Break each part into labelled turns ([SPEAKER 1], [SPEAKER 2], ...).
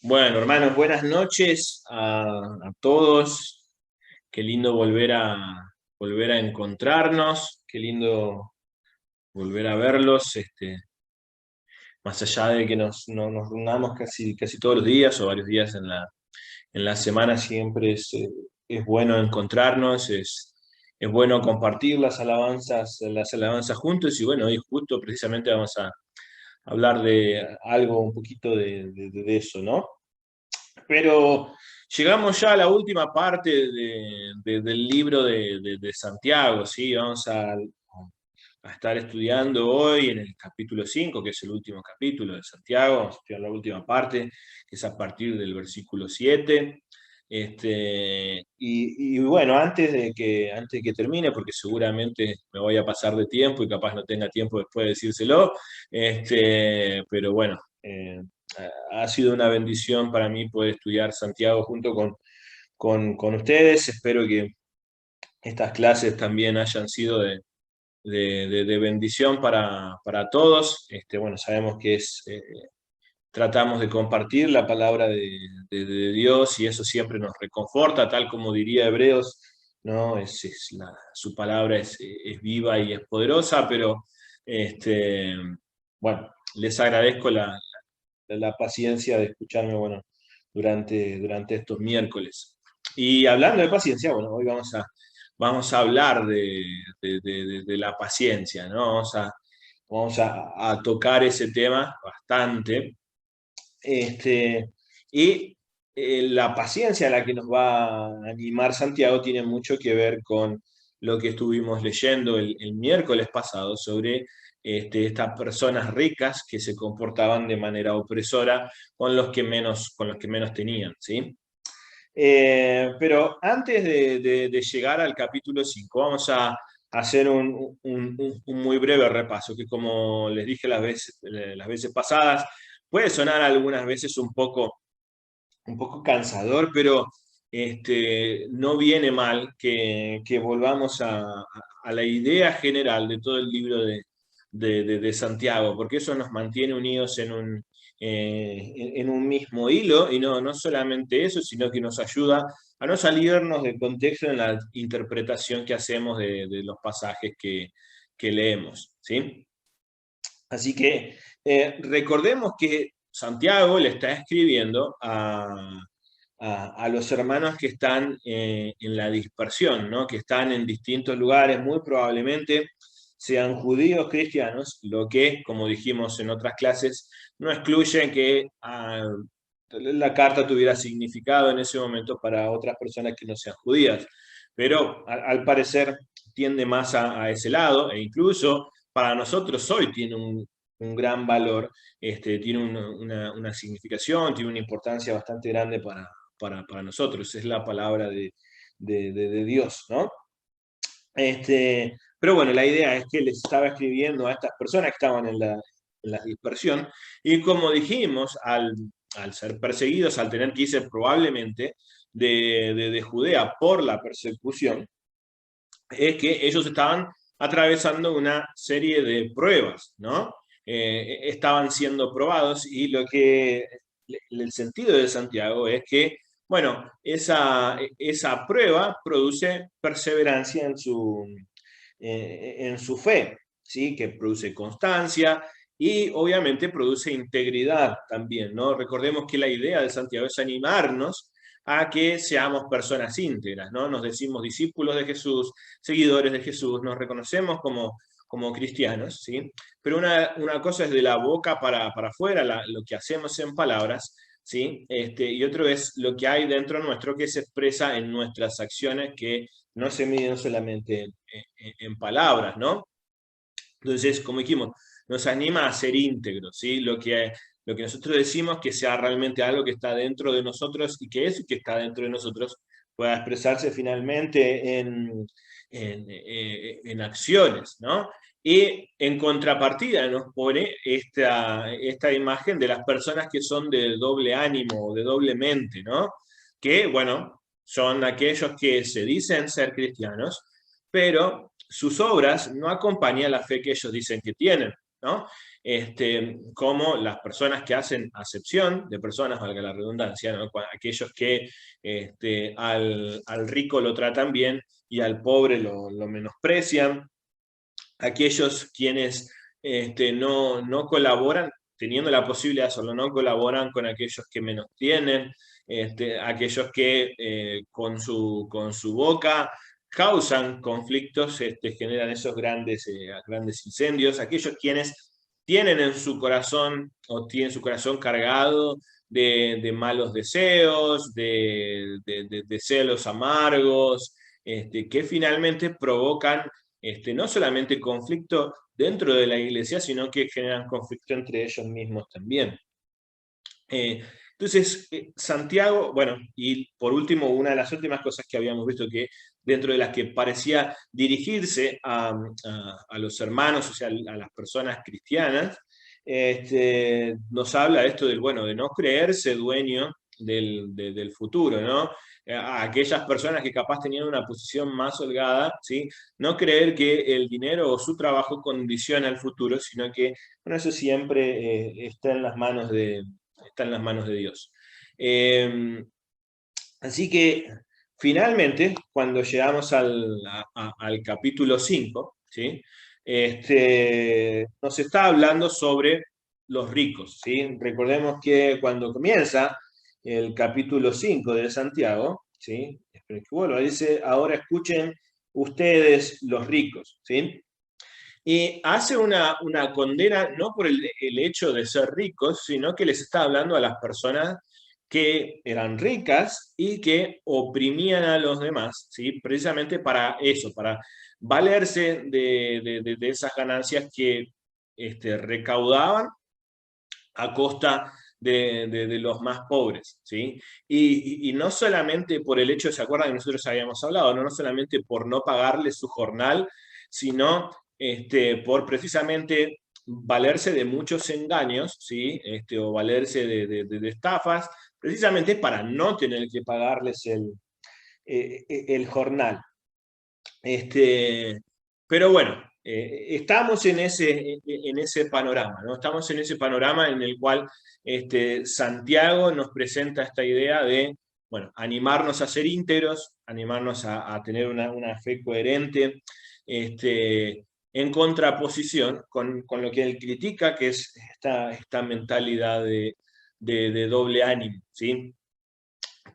[SPEAKER 1] Bueno, hermanos, buenas noches a todos. Qué lindo volver a encontrarnos, qué lindo volver a verlos, más allá de que no nos reunamos casi todos los días o varios días en la semana, siempre es bueno encontrarnos, es bueno compartir las alabanzas juntos. Y bueno, hoy justo precisamente vamos a hablar de algo un poquito de eso, ¿no? Pero llegamos ya a la última parte del libro de Santiago, ¿sí? Vamos a estar estudiando hoy en el capítulo 5, que es el último capítulo de Santiago. Vamos a estudiar la última parte, que es a partir del versículo 7. Y bueno, antes de que termine, porque seguramente me voy a pasar de tiempo y capaz no tenga tiempo después de decírselo, pero bueno, ha sido una bendición para mí poder estudiar Santiago junto con ustedes. Espero que estas clases también hayan sido de bendición para todos. Bueno, sabemos que tratamos de compartir la palabra de Dios, y eso siempre nos reconforta, tal como diría Hebreos, ¿no? Su palabra es viva y es poderosa. Pero bueno, les agradezco la paciencia de escucharme, bueno, durante estos miércoles. Y hablando de paciencia, bueno, hoy vamos a hablar de la paciencia, ¿no? Vamos a tocar ese tema bastante. Y la paciencia a la que nos va a animar Santiago tiene mucho que ver con lo que estuvimos leyendo el miércoles pasado sobre estas personas ricas que se comportaban de manera opresora con los que menos tenían, ¿sí? Pero antes de llegar al capítulo 5, vamos a hacer un muy breve repaso, que, como les dije las veces pasadas, puede sonar algunas veces un poco cansador, pero no viene mal que volvamos a la idea general de todo el libro de Santiago, porque eso nos mantiene unidos en un mismo hilo. Y no solamente eso, sino que nos ayuda a no salirnos del contexto en la interpretación que hacemos de los pasajes que leemos, ¿sí? Así que recordemos que Santiago le está escribiendo a los hermanos que están en la dispersión, ¿no? Que están en distintos lugares, muy probablemente sean judíos cristianos, lo que, como dijimos en otras clases, no excluye que la carta tuviera significado en ese momento para otras personas que no sean judías. Pero al parecer tiende más a ese lado, e incluso para nosotros hoy tiene un gran valor, tiene una significación, tiene una importancia bastante grande para nosotros. Es la palabra de Dios, ¿no? Pero bueno, la idea es que les estaba escribiendo a estas personas que estaban en la dispersión. Y como dijimos, al ser perseguidos, al tener que irse probablemente de Judea por la persecución, es que ellos estaban atravesando una serie de pruebas, ¿no? Estaban siendo probados, y el sentido de Santiago es que, bueno, esa prueba produce perseverancia en su fe, ¿sí? Que produce constancia y obviamente produce integridad también, ¿no? Recordemos que la idea de Santiago es animarnos a que seamos personas íntegras, ¿no? Nos decimos discípulos de Jesús, seguidores de Jesús, nos reconocemos como cristianos, ¿sí? Pero una cosa es de la boca para afuera, lo que hacemos en palabras, ¿sí? Y otro es lo que hay dentro nuestro, que se expresa en nuestras acciones, que no se miden solamente en palabras, ¿no? Entonces, como dijimos, nos anima a ser íntegros, ¿sí? Lo que nosotros decimos, que sea realmente algo que está dentro de nosotros, y que eso que está dentro de nosotros pueda expresarse finalmente en acciones, ¿no? Y en contrapartida nos pone esta imagen de las personas que son de doble ánimo o de doble mente, ¿no? Que, bueno, son aquellos que se dicen ser cristianos, pero sus obras no acompañan la fe que ellos dicen que tienen, ¿no? Como las personas que hacen acepción de personas, valga la redundancia, ¿no? Aquellos que al rico lo tratan bien y al pobre lo menosprecian, aquellos quienes no colaboran, teniendo la posibilidad de hacerlo, no colaboran con aquellos que menos tienen, aquellos que con su boca causan conflictos, generan esos grandes incendios, aquellos quienes tienen en su corazón o tienen su corazón cargado de malos deseos, de celos amargos, que finalmente provocan no solamente conflicto dentro de la iglesia, sino que generan conflicto entre ellos mismos también. Entonces, Santiago, bueno, y por último, una de las últimas cosas que habíamos visto que dentro de las que parecía dirigirse a los hermanos, o sea, a las personas cristianas, nos habla de esto del, bueno, de no creerse dueño del futuro, ¿no? A aquellas personas que capaz tenían una posición más holgada, ¿sí? No creer que el dinero o su trabajo condiciona el futuro, sino que, bueno, eso siempre está en las manos de Dios. Así que finalmente, cuando llegamos al capítulo 5, ¿sí? Nos está hablando sobre los ricos, ¿sí? Recordemos que cuando comienza el capítulo 5 de Santiago, ¿sí? Esperen que vuelva, dice, ahora escuchen ustedes los ricos, ¿sí? Y hace una condena no por el hecho de ser ricos, sino que les está hablando a las personas que eran ricas y que oprimían a los demás, ¿sí? Precisamente para eso, para valerse de esas ganancias que recaudaban a costa de los más pobres, ¿sí? Y no solamente por el hecho, ¿se acuerdan que nosotros habíamos hablado? No solamente por no pagarle su jornal, sino por precisamente valerse de muchos engaños, ¿sí? O valerse de estafas, precisamente para no tener que pagarles el jornal. Pero bueno, estamos en ese panorama, ¿no? Estamos en ese panorama en el cual Santiago nos presenta esta idea de, bueno, animarnos a ser íntegros, animarnos a tener una fe coherente, en contraposición con lo que él critica, que es esta mentalidad de doble ánimo, ¿sí?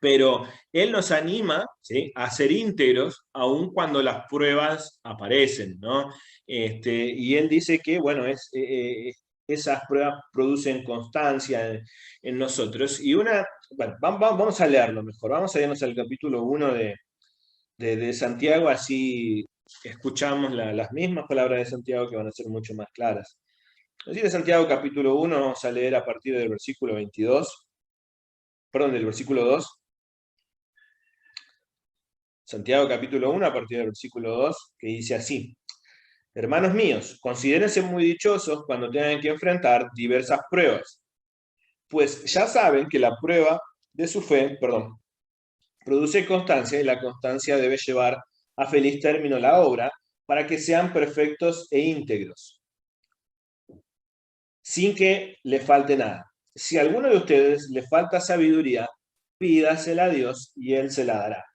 [SPEAKER 1] Pero él nos anima, ¿sí?, a ser íntegros aun cuando las pruebas aparecen, ¿no? Y él dice que, bueno, esas pruebas producen constancia en nosotros. Y bueno, vamos a leerlo mejor, vamos a irnos al capítulo 1 de Santiago, así escuchamos las mismas palabras de Santiago que van a ser mucho más claras. Así de Santiago capítulo 1, vamos a leer a partir del versículo 22, perdón, del versículo 2. Santiago capítulo 1, a partir del versículo 2, que dice así: hermanos míos, considérense muy dichosos cuando tengan que enfrentar diversas pruebas, pues ya saben que la prueba de su fe, produce constancia, y la constancia debe llevar a feliz término la obra, para que sean perfectos e íntegros, sin que le falte nada. Si a alguno de ustedes le falta sabiduría, pídasela a Dios y Él se la dará.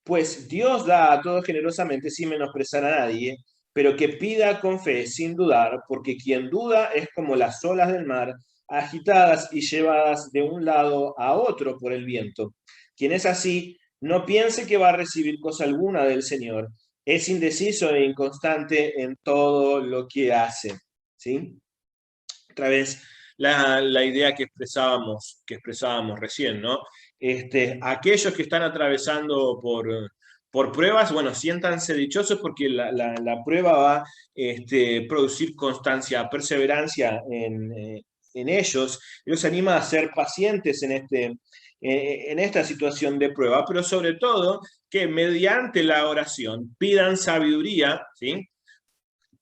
[SPEAKER 1] Pues Dios da a todos generosamente sin menospreciar a nadie, pero que pida con fe, sin dudar, porque quien duda es como las olas del mar, agitadas y llevadas de un lado a otro por el viento. Quien es así, no piense que va a recibir cosa alguna del Señor. Es indeciso e inconstante en todo lo que hace. ¿Sí? Otra vez la idea que expresábamos recién, ¿no? Aquellos que están atravesando por pruebas, bueno, siéntanse dichosos porque la prueba va a producir constancia, perseverancia en ellos. Los anima a ser pacientes en esta situación de prueba, pero sobre todo que mediante la oración pidan sabiduría, ¿sí?,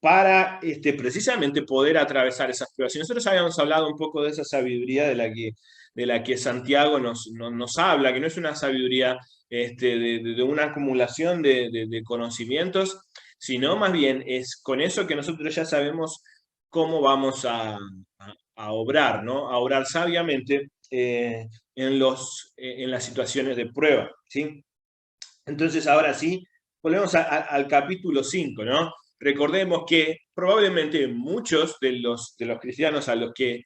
[SPEAKER 1] para precisamente poder atravesar esas pruebas. Y nosotros habíamos hablado un poco de esa sabiduría de la que Santiago nos habla, que no es una sabiduría de una acumulación de conocimientos, sino más bien es con eso que nosotros ya sabemos cómo vamos a obrar, ¿no? A obrar sabiamente en las situaciones de prueba, ¿sí? Entonces, ahora sí, volvemos al capítulo 5, ¿no? Recordemos que probablemente muchos de los cristianos a los que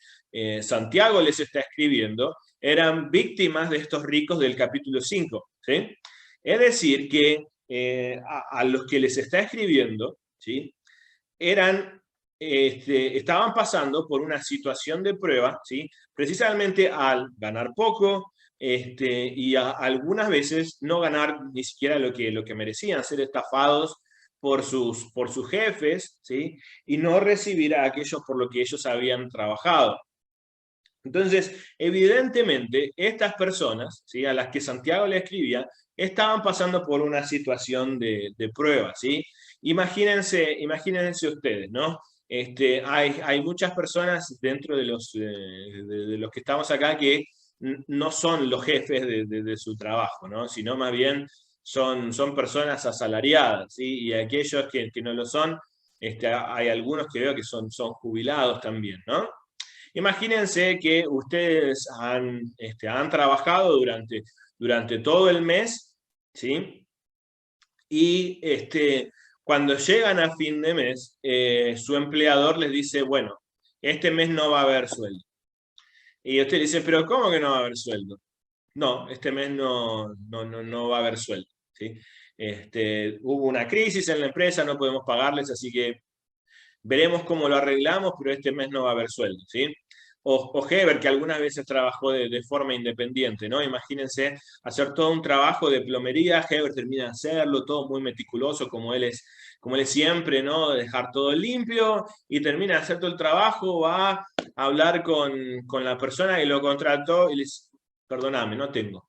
[SPEAKER 1] Santiago les está escribiendo eran víctimas de estos ricos del capítulo 5, ¿sí? Es decir, que a los que les está escribiendo, ¿sí? Estaban pasando por una situación de prueba, ¿sí? Precisamente al ganar poco, y algunas veces no ganar ni siquiera lo que merecían, ser estafados por sus jefes, ¿sí? Y no recibir a aquellos por lo que ellos habían trabajado. Entonces, evidentemente, estas personas, ¿sí?, a las que Santiago le escribía, estaban pasando por una situación de prueba, ¿sí? Imagínense ustedes, ¿no? Hay muchas personas dentro de los que estamos acá que no son los jefes de su trabajo, ¿no? Sino más bien son personas asalariadas, ¿sí? Y aquellos que no lo son, hay algunos que veo que son jubilados también, ¿no? Imagínense que ustedes han trabajado durante todo el mes, ¿sí? Y cuando llegan a fin de mes, su empleador les dice, bueno, este mes no va a haber sueldo. Y usted dice, pero ¿cómo que no va a haber sueldo? No, este mes no va a haber sueldo, ¿sí? Hubo una crisis en la empresa, no podemos pagarles, así que veremos cómo lo arreglamos, pero este mes no va a haber sueldo, ¿sí? O Heber, que algunas veces trabajó de forma independiente, ¿no? Imagínense hacer todo un trabajo de plomería, Heber termina de hacerlo, todo muy meticuloso, como él es siempre, ¿no? Dejar todo limpio, y termina de hacer todo el trabajo, va a hablar con la persona que lo contrató y le dice, perdóname, no tengo.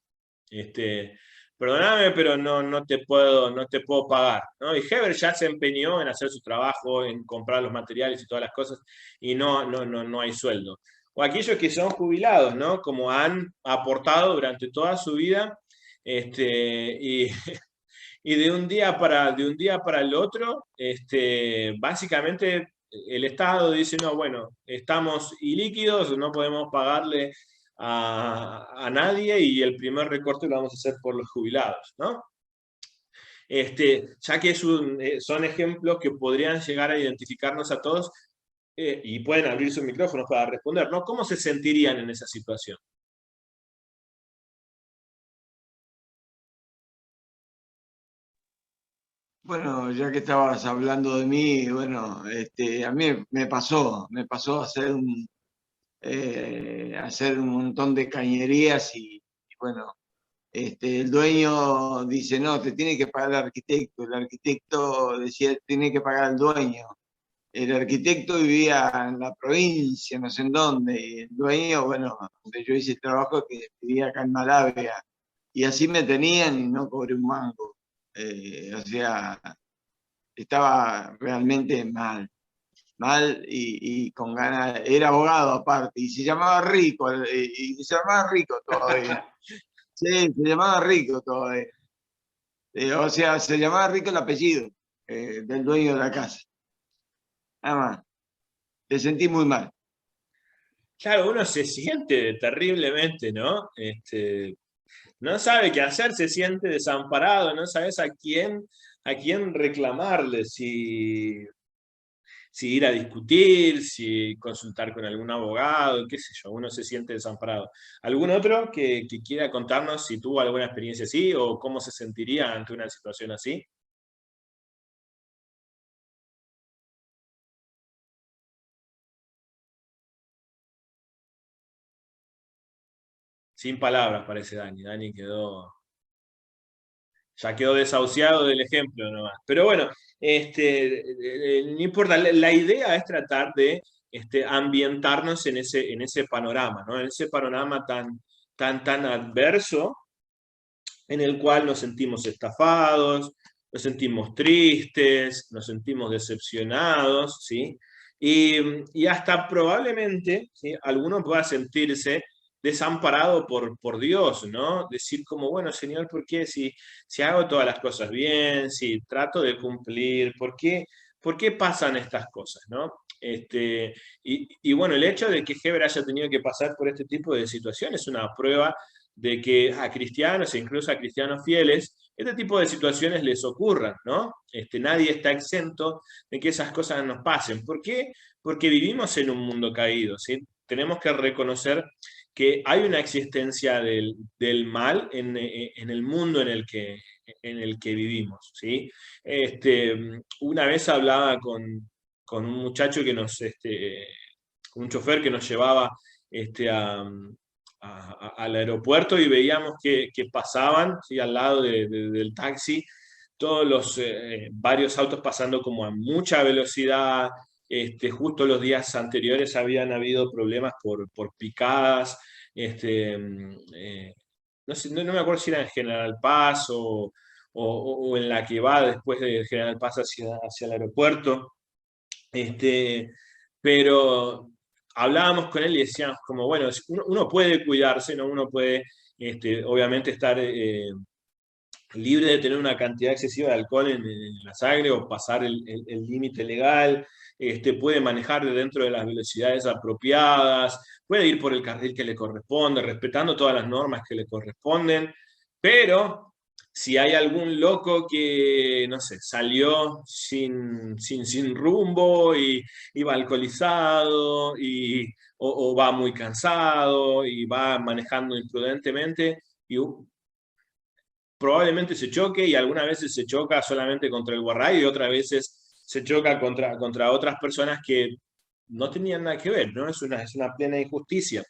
[SPEAKER 1] Perdóname, pero no te puedo pagar, ¿no? Y Heber ya se empeñó en hacer su trabajo, en comprar los materiales y todas las cosas, y no hay sueldo. O aquellos que son jubilados, ¿no? Como han aportado durante toda su vida, y, y de un día para el otro, básicamente el Estado dice, no, bueno, estamos ilíquidos, no podemos pagarle a nadie, y el primer recorte lo vamos a hacer por los jubilados, ¿no? Ya que son ejemplos que podrían llegar a identificarnos a todos, y pueden abrir sus micrófonos para responder, ¿no? ¿Cómo se sentirían en esa situación?
[SPEAKER 2] Bueno, ya que estabas hablando de mí, bueno, a mí me pasó hacer un montón de cañerías y bueno, el dueño dice, no, te tiene que pagar el arquitecto decía, tiene que pagar al dueño. El arquitecto vivía en la provincia, no sé en dónde, y el dueño, bueno, donde yo hice el trabajo, que vivía acá en Malavia, y así me tenían y no cobré un mango. O sea, estaba realmente mal, mal y con ganas, era abogado aparte, y se llamaba Rico, y se llamaba Rico todavía. Sí, se llamaba Rico todavía. O sea, se llamaba Rico el apellido del dueño de la casa. Nada más, te sentí muy mal.
[SPEAKER 1] Claro, uno se siente terriblemente, ¿no? No sabe qué hacer, se siente desamparado, no sabes a quién reclamarle, si ir a discutir, si consultar con algún abogado, qué sé yo, uno se siente desamparado. ¿Algún otro que quiera contarnos si tuvo alguna experiencia así o cómo se sentiría ante una situación así? Sin palabras parece Dani. Dani ya quedó desahuciado del ejemplo nomás. Pero bueno, no importa, la idea es tratar de ambientarnos en ese panorama, ¿no? En ese panorama tan adverso, en el cual nos sentimos estafados, nos sentimos tristes, nos sentimos decepcionados, ¿sí? Y hasta probablemente, ¿sí?, alguno pueda sentirse desamparado por Dios, ¿no? Decir como, bueno, Señor, ¿por qué si hago todas las cosas bien, si trato de cumplir, por qué pasan estas cosas, ¿no? Y bueno, el hecho de que Heber haya tenido que pasar por este tipo de situaciones es una prueba de que a cristianos e incluso a cristianos fieles, este tipo de situaciones les ocurran, ¿no? Nadie está exento de que esas cosas nos pasen. ¿Por qué? Porque vivimos en un mundo caído, ¿sí? Tenemos que reconocer que hay una existencia del mal en el mundo en el que vivimos, ¿sí? Una vez hablaba con un muchacho que con un chofer que nos llevaba al aeropuerto y veíamos que pasaban, ¿sí? Al lado del taxi, todos varios autos pasando como a mucha velocidad. Justo los días anteriores habían habido problemas por picadas. No sé, no me acuerdo si era en General Paz o en la que va después de General Paz hacia el aeropuerto. Pero hablábamos con él y decíamos como, bueno, uno puede cuidarse, ¿no? Uno puede, obviamente, estar libre de tener una cantidad excesiva de alcohol en la sangre o pasar el límite legal, puede manejar dentro de las velocidades apropiadas, puede ir por el carril que le corresponde, respetando todas las normas que le corresponden, pero si hay algún loco que, no sé, salió sin rumbo y va alcoholizado o va muy cansado y va manejando imprudentemente, y probablemente se choque y algunas veces se choca solamente contra el guarrayo y otras veces se choca contra otras personas que no tenían nada que ver, ¿no? Es una plena injusticia.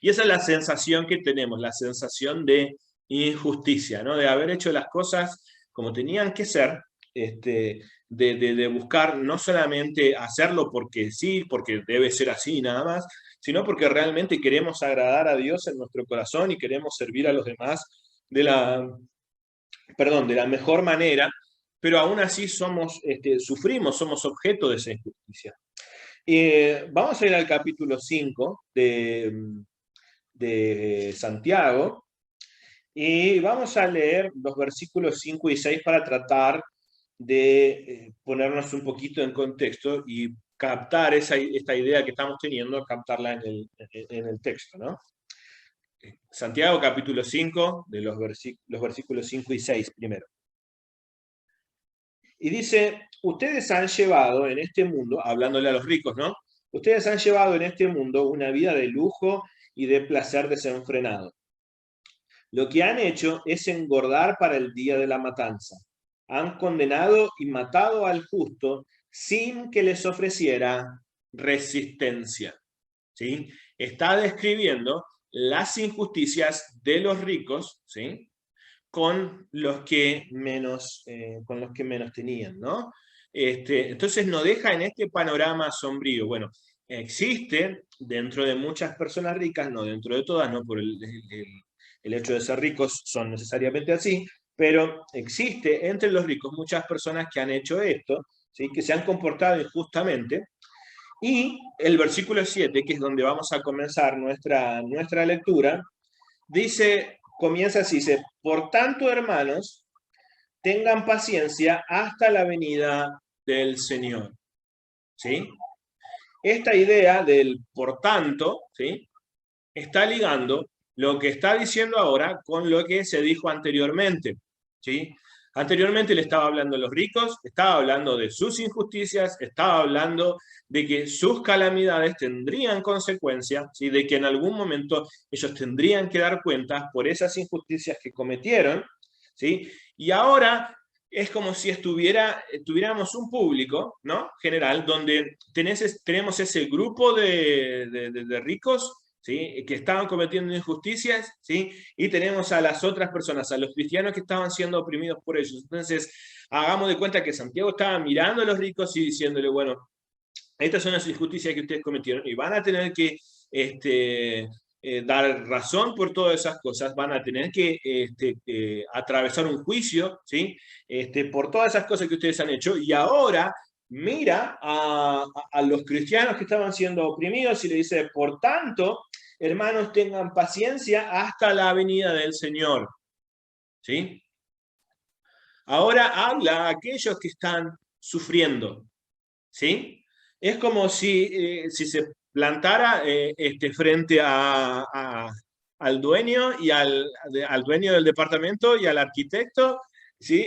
[SPEAKER 1] Y esa es la sensación que tenemos, la sensación de injusticia, ¿no? De haber hecho las cosas como tenían que ser, de buscar no solamente hacerlo porque sí, porque debe ser así nada más, sino porque realmente queremos agradar a Dios en nuestro corazón y queremos servir a los demás de de la mejor manera, pero aún así sufrimos, somos objeto de esa injusticia. Vamos a ir al capítulo 5 de Santiago y vamos a leer los versículos 5 y 6 para tratar de ponernos un poquito en contexto y captar esta idea que estamos teniendo, captarla en el texto, ¿no? Santiago capítulo 5, de los versículos 5 y 6 primero. Y dice, ustedes han llevado en este mundo, hablándole a los ricos, ¿no? Ustedes han llevado en este mundo una vida de lujo y de placer desenfrenado. Lo que han hecho es engordar para el día de la matanza. Han condenado y matado al justo sin que les ofreciera resistencia. ¿Sí? Está describiendo las injusticias de los ricos, ¿sí? Con los que menos tenían, ¿no? Entonces nos deja en este panorama sombrío. Bueno, existe dentro de muchas personas ricas, no dentro de todas, no por el hecho de ser ricos son necesariamente así, pero existe entre los ricos muchas personas que han hecho esto, ¿sí? Que se han comportado injustamente. Y el versículo 7, que es donde vamos a comenzar nuestra lectura, comienza así, dice, por tanto, hermanos, tengan paciencia hasta la venida del Señor. ¿Sí? Esta idea del por tanto, ¿sí? Está ligando lo que está diciendo ahora con lo que se dijo anteriormente. ¿Sí? Anteriormente le estaba hablando a los ricos, estaba hablando de sus injusticias, estaba hablando de que sus calamidades tendrían consecuencias, ¿sí? De que en algún momento ellos tendrían que dar cuentas por esas injusticias que cometieron, ¿sí? Y ahora es como si tuviéramos un público, ¿no? General, donde tenemos ese grupo de ricos, ¿sí? Que estaban cometiendo injusticias, ¿sí? Y tenemos a las otras personas, a los cristianos que estaban siendo oprimidos por ellos. Entonces, hagamos de cuenta que Santiago estaba mirando a los ricos y diciéndole, bueno, estas son las injusticias que ustedes cometieron y van a tener que dar razón por todas esas cosas, van a tener que atravesar un juicio, ¿sí? Por todas esas cosas que ustedes han hecho, y ahora mira a los cristianos que estaban siendo oprimidos y le dice, por tanto, hermanos, tengan paciencia hasta la venida del Señor. ¿Sí? Ahora habla a aquellos que están sufriendo. ¿Sí? Es como si se plantara frente al dueño y al dueño del departamento y al arquitecto, ¿sí?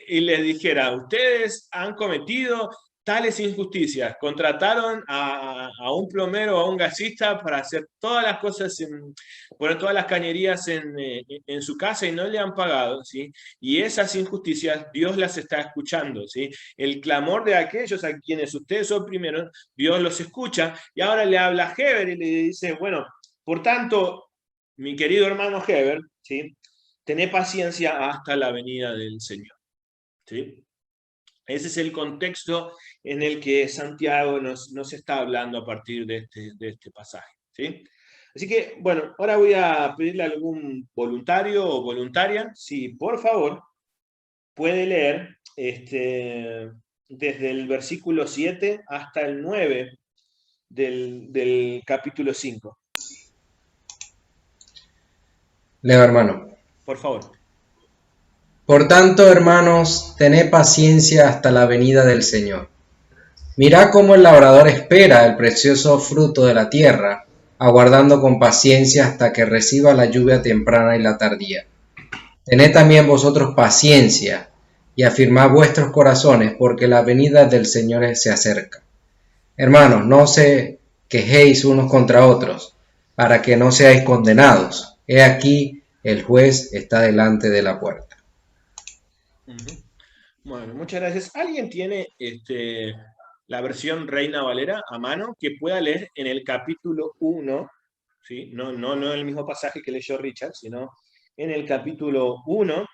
[SPEAKER 1] Y les dijera, ustedes han cometido tales injusticias, contrataron a un plomero o a un gasista para hacer todas las cosas, poner todas las cañerías en su casa y no le han pagado, ¿sí? Y esas injusticias Dios las está escuchando, ¿sí? El clamor de aquellos a quienes ustedes oprimieron, Dios los escucha, y ahora le habla a Heber y le dice, bueno, por tanto, mi querido hermano Heber, ¿sí? Tené paciencia hasta la venida del Señor. ¿Sí? Ese es el contexto en el que Santiago nos está hablando a partir de este pasaje. ¿Sí? Así que, bueno, ahora voy a pedirle a algún voluntario o voluntaria, si por favor puede leer desde el versículo 7 hasta el 9 del capítulo 5.
[SPEAKER 3] Leo, hermano.
[SPEAKER 1] Por favor.
[SPEAKER 3] Por tanto, hermanos, tened paciencia hasta la venida del Señor. Mirad cómo el labrador espera el precioso fruto de la tierra, aguardando con paciencia hasta que reciba la lluvia temprana y la tardía. Tened también vosotros paciencia y afirmad vuestros corazones, porque la venida del Señor se acerca. Hermanos, no os quejéis unos contra otros, para que no seáis condenados. He aquí, el juez está delante de la puerta.
[SPEAKER 1] Bueno, muchas gracias. ¿Alguien tiene la versión Reina Valera a mano que pueda leer en el capítulo 1? ¿Sí? No el mismo pasaje que leyó Richard, sino en el capítulo 1.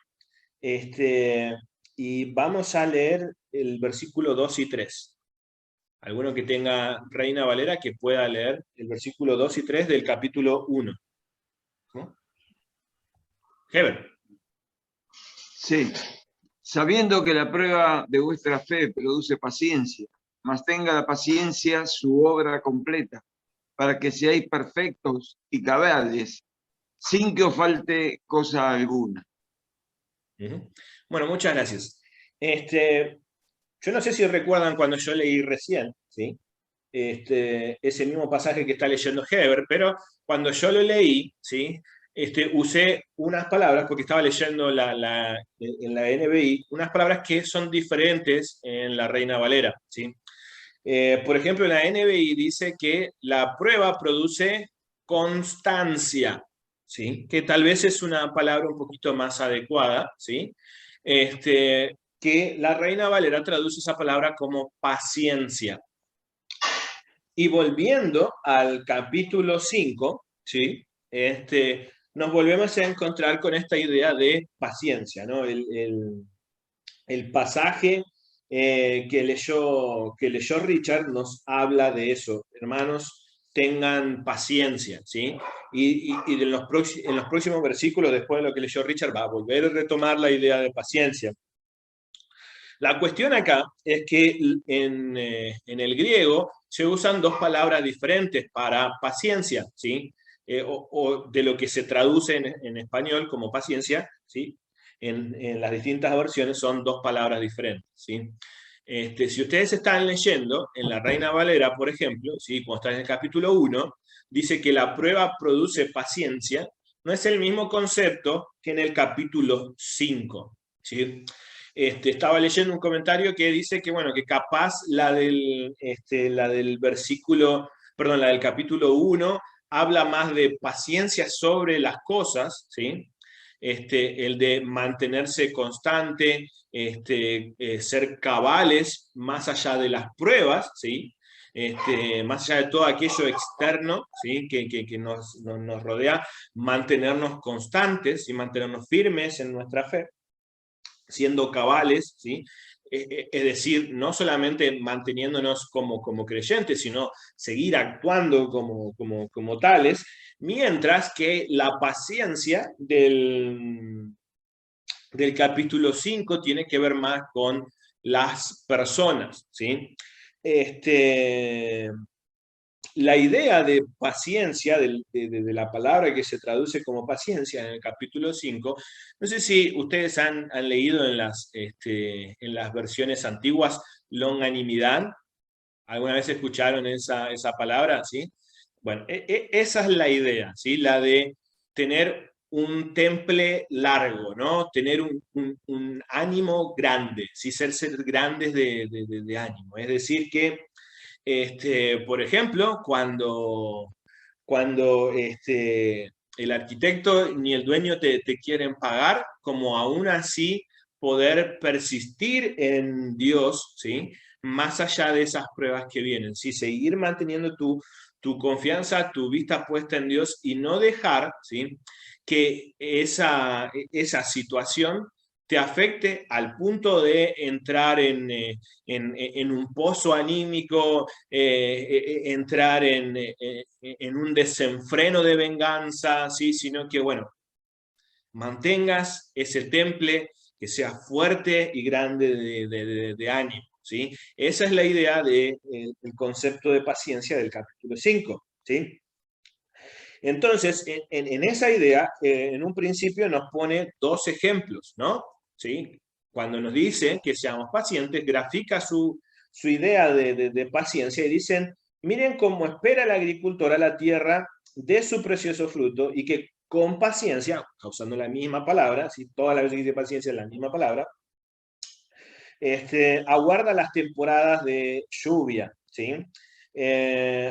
[SPEAKER 1] Y vamos a leer el versículo 2 y 3. Alguno que tenga Reina Valera que pueda leer el versículo 2 y 3 del capítulo 1. ¿No? Heber.
[SPEAKER 2] Sí. Sabiendo que la prueba de vuestra fe produce paciencia, mas tenga la paciencia su obra completa, para que seáis perfectos y cabales, sin que os falte cosa alguna.
[SPEAKER 1] Bueno, muchas gracias. Yo no sé si recuerdan cuando yo leí recién, ¿sí? Ese mismo pasaje que está leyendo Heber, pero cuando yo lo leí, ¿sí? Usé unas palabras, porque estaba leyendo en la NBI, unas palabras que son diferentes en la Reina Valera, ¿sí? Por ejemplo, en la NBI dice que la prueba produce constancia, ¿sí? Que tal vez es una palabra un poquito más adecuada, ¿sí? Que la Reina Valera traduce esa palabra como paciencia. Y volviendo al capítulo 5, ¿sí? Nos volvemos a encontrar con esta idea de paciencia, ¿no? El pasaje que leyó Richard nos habla de eso. Hermanos, tengan paciencia, ¿sí? Y en los próximos versículos, después de lo que leyó Richard, va a volver a retomar la idea de paciencia. La cuestión acá es que en el griego se usan dos palabras diferentes para paciencia, ¿sí? O de lo que se traduce en español como paciencia, ¿sí? En las distintas versiones son dos palabras diferentes, ¿sí? Si ustedes están leyendo en la Reina Valera, por ejemplo, ¿sí? Cuando están en el capítulo 1, dice que la prueba produce paciencia, no es el mismo concepto que en el capítulo 5, ¿sí? Estaba leyendo un comentario que dice que, bueno, que capaz la del versículo, perdón, la del capítulo 1 habla más de paciencia sobre las cosas, ¿sí? El de mantenerse constante, ser cabales más allá de las pruebas, ¿sí? Más allá de todo aquello externo, ¿sí? que nos rodea, mantenernos constantes y mantenernos firmes en nuestra fe, siendo cabales, ¿sí? Es decir, no solamente manteniéndonos como creyentes, sino seguir actuando como tales, mientras que la paciencia del capítulo 5 tiene que ver más con las personas, ¿sí? la idea de paciencia, de la palabra que se traduce como paciencia en el capítulo 5, no sé si ustedes han leído en las versiones antiguas longanimidad. ¿Alguna vez escucharon esa palabra? ¿Sí? Bueno, esa es la idea, ¿sí? La de tener un temple largo, ¿no? Tener un ánimo grande, ¿sí? Ser grandes de ánimo. Es decir, que, por ejemplo, cuando el arquitecto ni el dueño te quieren pagar, como aún así poder persistir en Dios, ¿sí? Más allá de esas pruebas que vienen, ¿sí? Seguir manteniendo tu confianza, tu vista puesta en Dios y no dejar, ¿sí? Que esa situación te afecte al punto de entrar en un pozo anímico, entrar en un desenfreno de venganza, ¿sí? Sino que, bueno, mantengas ese temple, que sea fuerte y grande de ánimo, ¿sí? Esa es la idea del concepto de paciencia del capítulo 5, ¿sí? Entonces, en esa idea, en un principio nos pone dos ejemplos, ¿no? ¿Sí? Cuando nos dice que seamos pacientes, grafica su idea de paciencia y dicen, miren cómo espera el agricultor a la tierra de su precioso fruto y que con paciencia, usando la misma palabra, ¿sí? Todas las veces que dice paciencia es la misma palabra, aguarda las temporadas de lluvia, ¿sí?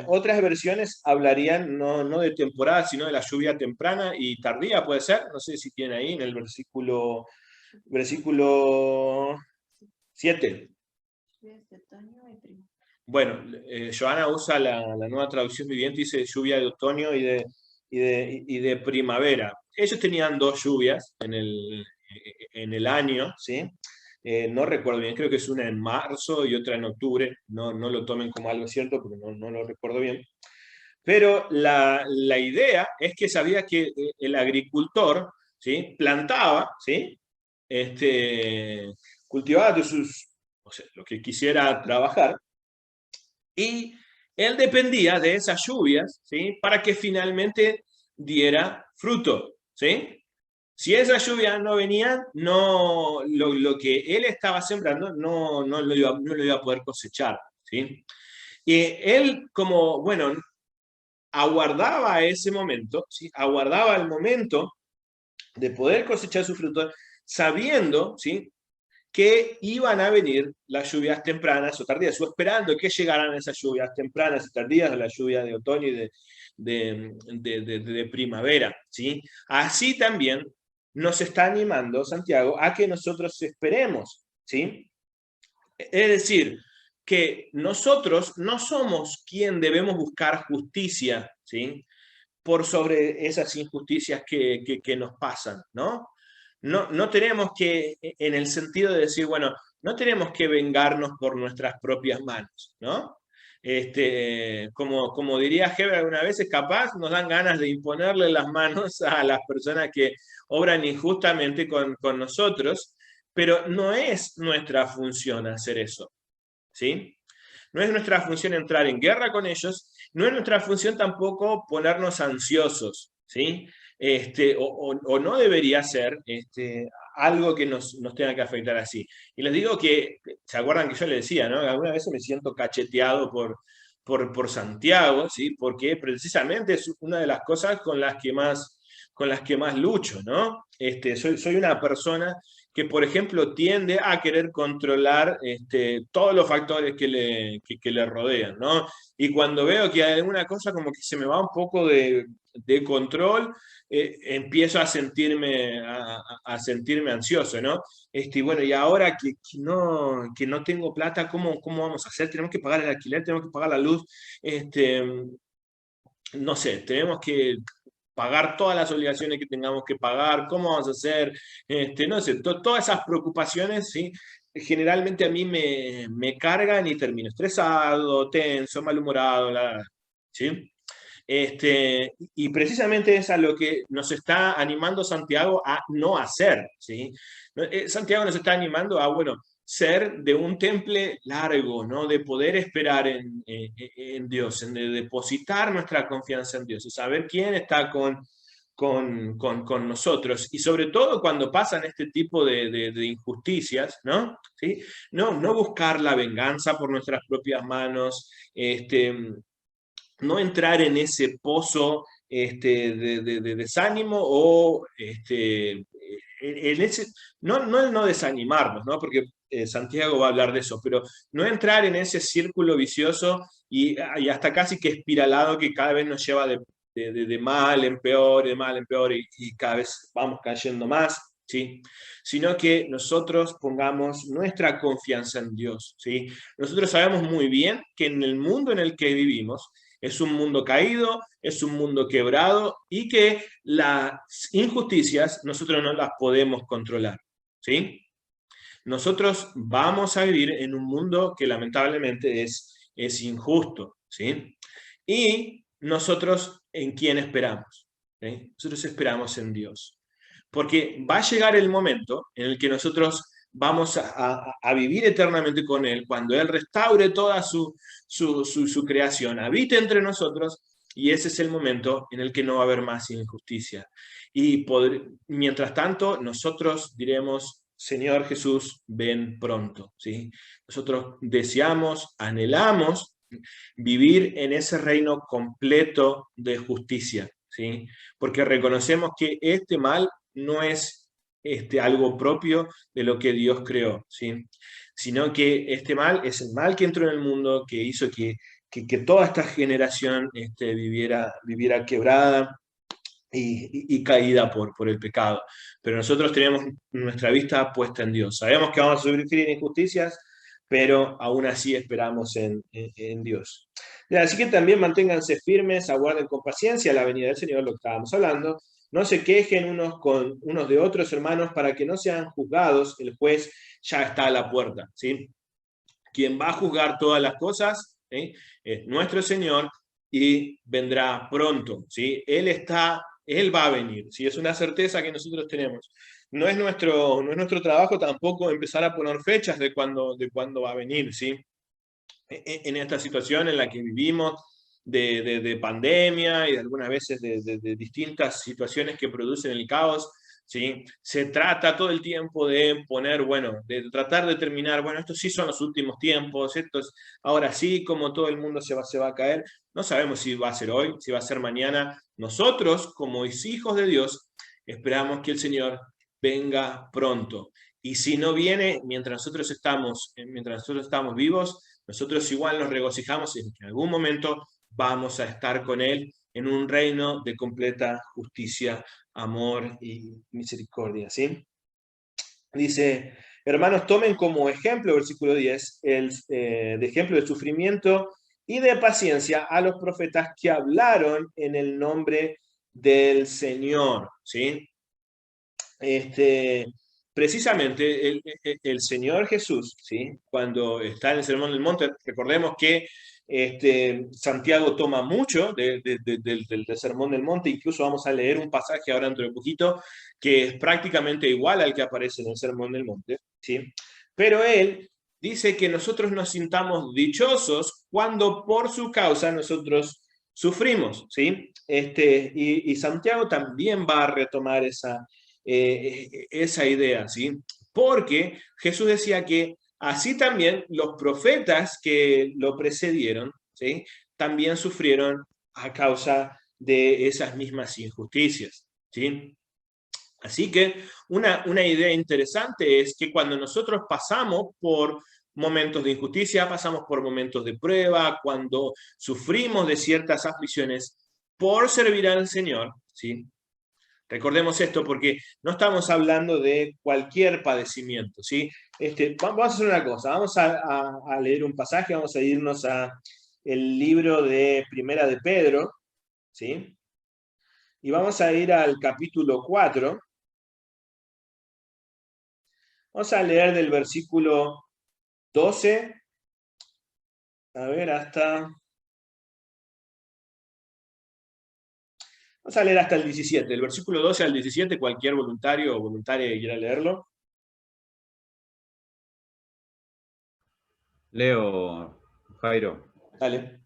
[SPEAKER 1] Otras versiones hablarían no de temporada, sino de la lluvia temprana y tardía, puede ser. No sé si tiene ahí en el versículo 7. Bueno, Joana usa la nueva traducción viviente, dice lluvia de otoño y de primavera. Ellos tenían dos lluvias en el año, ¿sí? No recuerdo bien, creo que es una en marzo y otra en octubre, no lo tomen como algo cierto porque no lo recuerdo bien. Pero la idea es que sabía que el agricultor, ¿sí? Plantaba, ¿sí? Cultivaba o sea, lo que quisiera trabajar, y él dependía de esas lluvias, ¿sí? Para que finalmente diera fruto, ¿sí? Si esas lluvias no venían, lo que él estaba sembrando no lo iba a poder cosechar, ¿sí? Y él, como, bueno, aguardaba ese momento, ¿sí? Aguardaba el momento de poder cosechar su fruto, sabiendo, ¿sí? Que iban a venir las lluvias tempranas o tardías, o esperando que llegaran esas lluvias tempranas y tardías, la lluvia de otoño y de primavera, ¿sí? Así también nos está animando Santiago a que nosotros esperemos, ¿sí? Es decir, que nosotros no somos quien debemos buscar justicia, ¿sí? Por sobre esas injusticias que nos pasan, ¿no? No tenemos que, en el sentido de decir, bueno, no tenemos que vengarnos por nuestras propias manos, ¿no? Como diría Heber alguna vez, capaz nos dan ganas de imponerle las manos a las personas que obran injustamente con nosotros, pero no es nuestra función hacer eso, ¿sí? No es nuestra función entrar en guerra con ellos, no es nuestra función tampoco ponernos ansiosos, ¿sí? O no debería ser algo que nos tenga que afectar así. Y les digo que, ¿se acuerdan que yo les decía, ¿no? Algunas veces me siento cacheteado por Santiago, ¿sí? Porque precisamente es una de las cosas con las que más lucho, ¿no? Soy una persona que, por ejemplo, tiende a querer controlar todos los factores que le rodean, ¿no? Y cuando veo que hay alguna cosa como que se me va un poco de control, empiezo a sentirme ansioso, ¿no? Y bueno, y ahora que no tengo plata, ¿cómo vamos a hacer? Tenemos que pagar el alquiler, tenemos que pagar la luz, no sé, tenemos que pagar todas las obligaciones que tengamos que pagar, cómo vamos a hacer, no sé, todas esas preocupaciones, ¿sí? Generalmente a mí me cargan y termino estresado, tenso, malhumorado, ¿sí? Y precisamente es a lo que nos está animando Santiago a no hacer, ¿sí? Santiago nos está animando a, bueno, ser de un temple largo, ¿no? De poder esperar en Dios, en de depositar nuestra confianza en Dios, y saber quién está con nosotros, y sobre todo cuando pasan este tipo de injusticias, ¿no? ¿Sí? No buscar la venganza por nuestras propias manos, no entrar en ese pozo de desánimo, o en ese, no desanimarnos, ¿no? Porque Santiago va a hablar de eso, pero no entrar en ese círculo vicioso y hasta casi que espiralado, que cada vez nos lleva de mal en peor, de mal en peor, y cada vez vamos cayendo más, ¿sí? Sino que nosotros pongamos nuestra confianza en Dios, ¿sí? Nosotros sabemos muy bien que en el mundo en el que vivimos, es un mundo caído, es un mundo quebrado, y que las injusticias nosotros no las podemos controlar, ¿sí? Nosotros vamos a vivir en un mundo que lamentablemente es injusto, ¿sí? Y nosotros, ¿en quién esperamos? ¿Sí? Nosotros esperamos en Dios. Porque va a llegar el momento en el que nosotros vamos a vivir eternamente con Él, cuando Él restaure toda su creación, habite entre nosotros, y ese es el momento en el que no va a haber más injusticia. Y mientras tanto, nosotros diremos: Señor Jesús, ven pronto, ¿sí? Nosotros deseamos, anhelamos vivir en ese reino completo de justicia, ¿sí? Porque reconocemos que este mal no es algo propio de lo que Dios creó, ¿sí? Sino que este mal es el mal que entró en el mundo, que hizo que toda esta generación viviera quebrada y caída por el pecado. Pero nosotros tenemos nuestra vista puesta en Dios. Sabemos que vamos a sufrir injusticias, pero aún así esperamos en Dios. Así que también manténganse firmes, aguarden con paciencia la venida del Señor, lo que estábamos hablando. No se quejen unos de otros, hermanos, para que no sean juzgados. El juez ya está a la puerta, ¿sí? Quien va a juzgar todas las cosas, ¿sí? Es nuestro Señor, y vendrá pronto, ¿sí? Él va a venir, ¿sí? Es una certeza que nosotros tenemos. No es nuestro trabajo tampoco empezar a poner fechas de cuándo va a venir, ¿sí? En esta situación en la que vivimos, de pandemia, y algunas veces de distintas situaciones que producen el caos, ¿sí? Se trata todo el tiempo de poner, bueno, de tratar de determinar, bueno, estos sí son los últimos tiempos, ahora sí, como todo el mundo se va a caer. No sabemos si va a ser hoy, si va a ser mañana. Nosotros, como hijos de Dios, esperamos que el Señor venga pronto. Y si no viene mientras nosotros estamos vivos, nosotros igual nos regocijamos en que en algún momento vamos a estar con Él en un reino de completa justicia, amor y misericordia, ¿sí? Dice: hermanos, tomen como ejemplo, versículo 10, de ejemplo de sufrimiento y de paciencia a los profetas que hablaron en el nombre del Señor, ¿sí? Precisamente el Señor Jesús, ¿sí? Cuando está en el Sermón del Monte, recordemos que Santiago toma mucho del Sermón del Monte. Incluso vamos a leer un pasaje ahora dentro de poquito que es prácticamente igual al que aparece en el Sermón del Monte, ¿sí? Pero él dice que nosotros nos sintamos dichosos cuando por su causa nosotros sufrimos, ¿sí? Y Santiago también va a retomar esa idea, ¿sí? Porque Jesús decía que así también los profetas que lo precedieron, ¿sí? También sufrieron a causa de esas mismas injusticias, ¿sí? Así que una idea interesante es que cuando nosotros pasamos por momentos de injusticia, pasamos por momentos de prueba, cuando sufrimos de ciertas aflicciones por servir al Señor, ¿sí? Recordemos esto, porque no estamos hablando de cualquier padecimiento, ¿sí? Vamos a hacer una cosa, vamos a leer un pasaje, vamos a irnos a el libro de Primera de Pedro, ¿sí? Y vamos a ir al capítulo 4. Vamos a leer del versículo 12, a ver, vamos a leer hasta el 17, del versículo 12 al 17, cualquier voluntario o voluntaria que quiera leerlo.
[SPEAKER 4] Leo, Jairo.
[SPEAKER 1] Dale.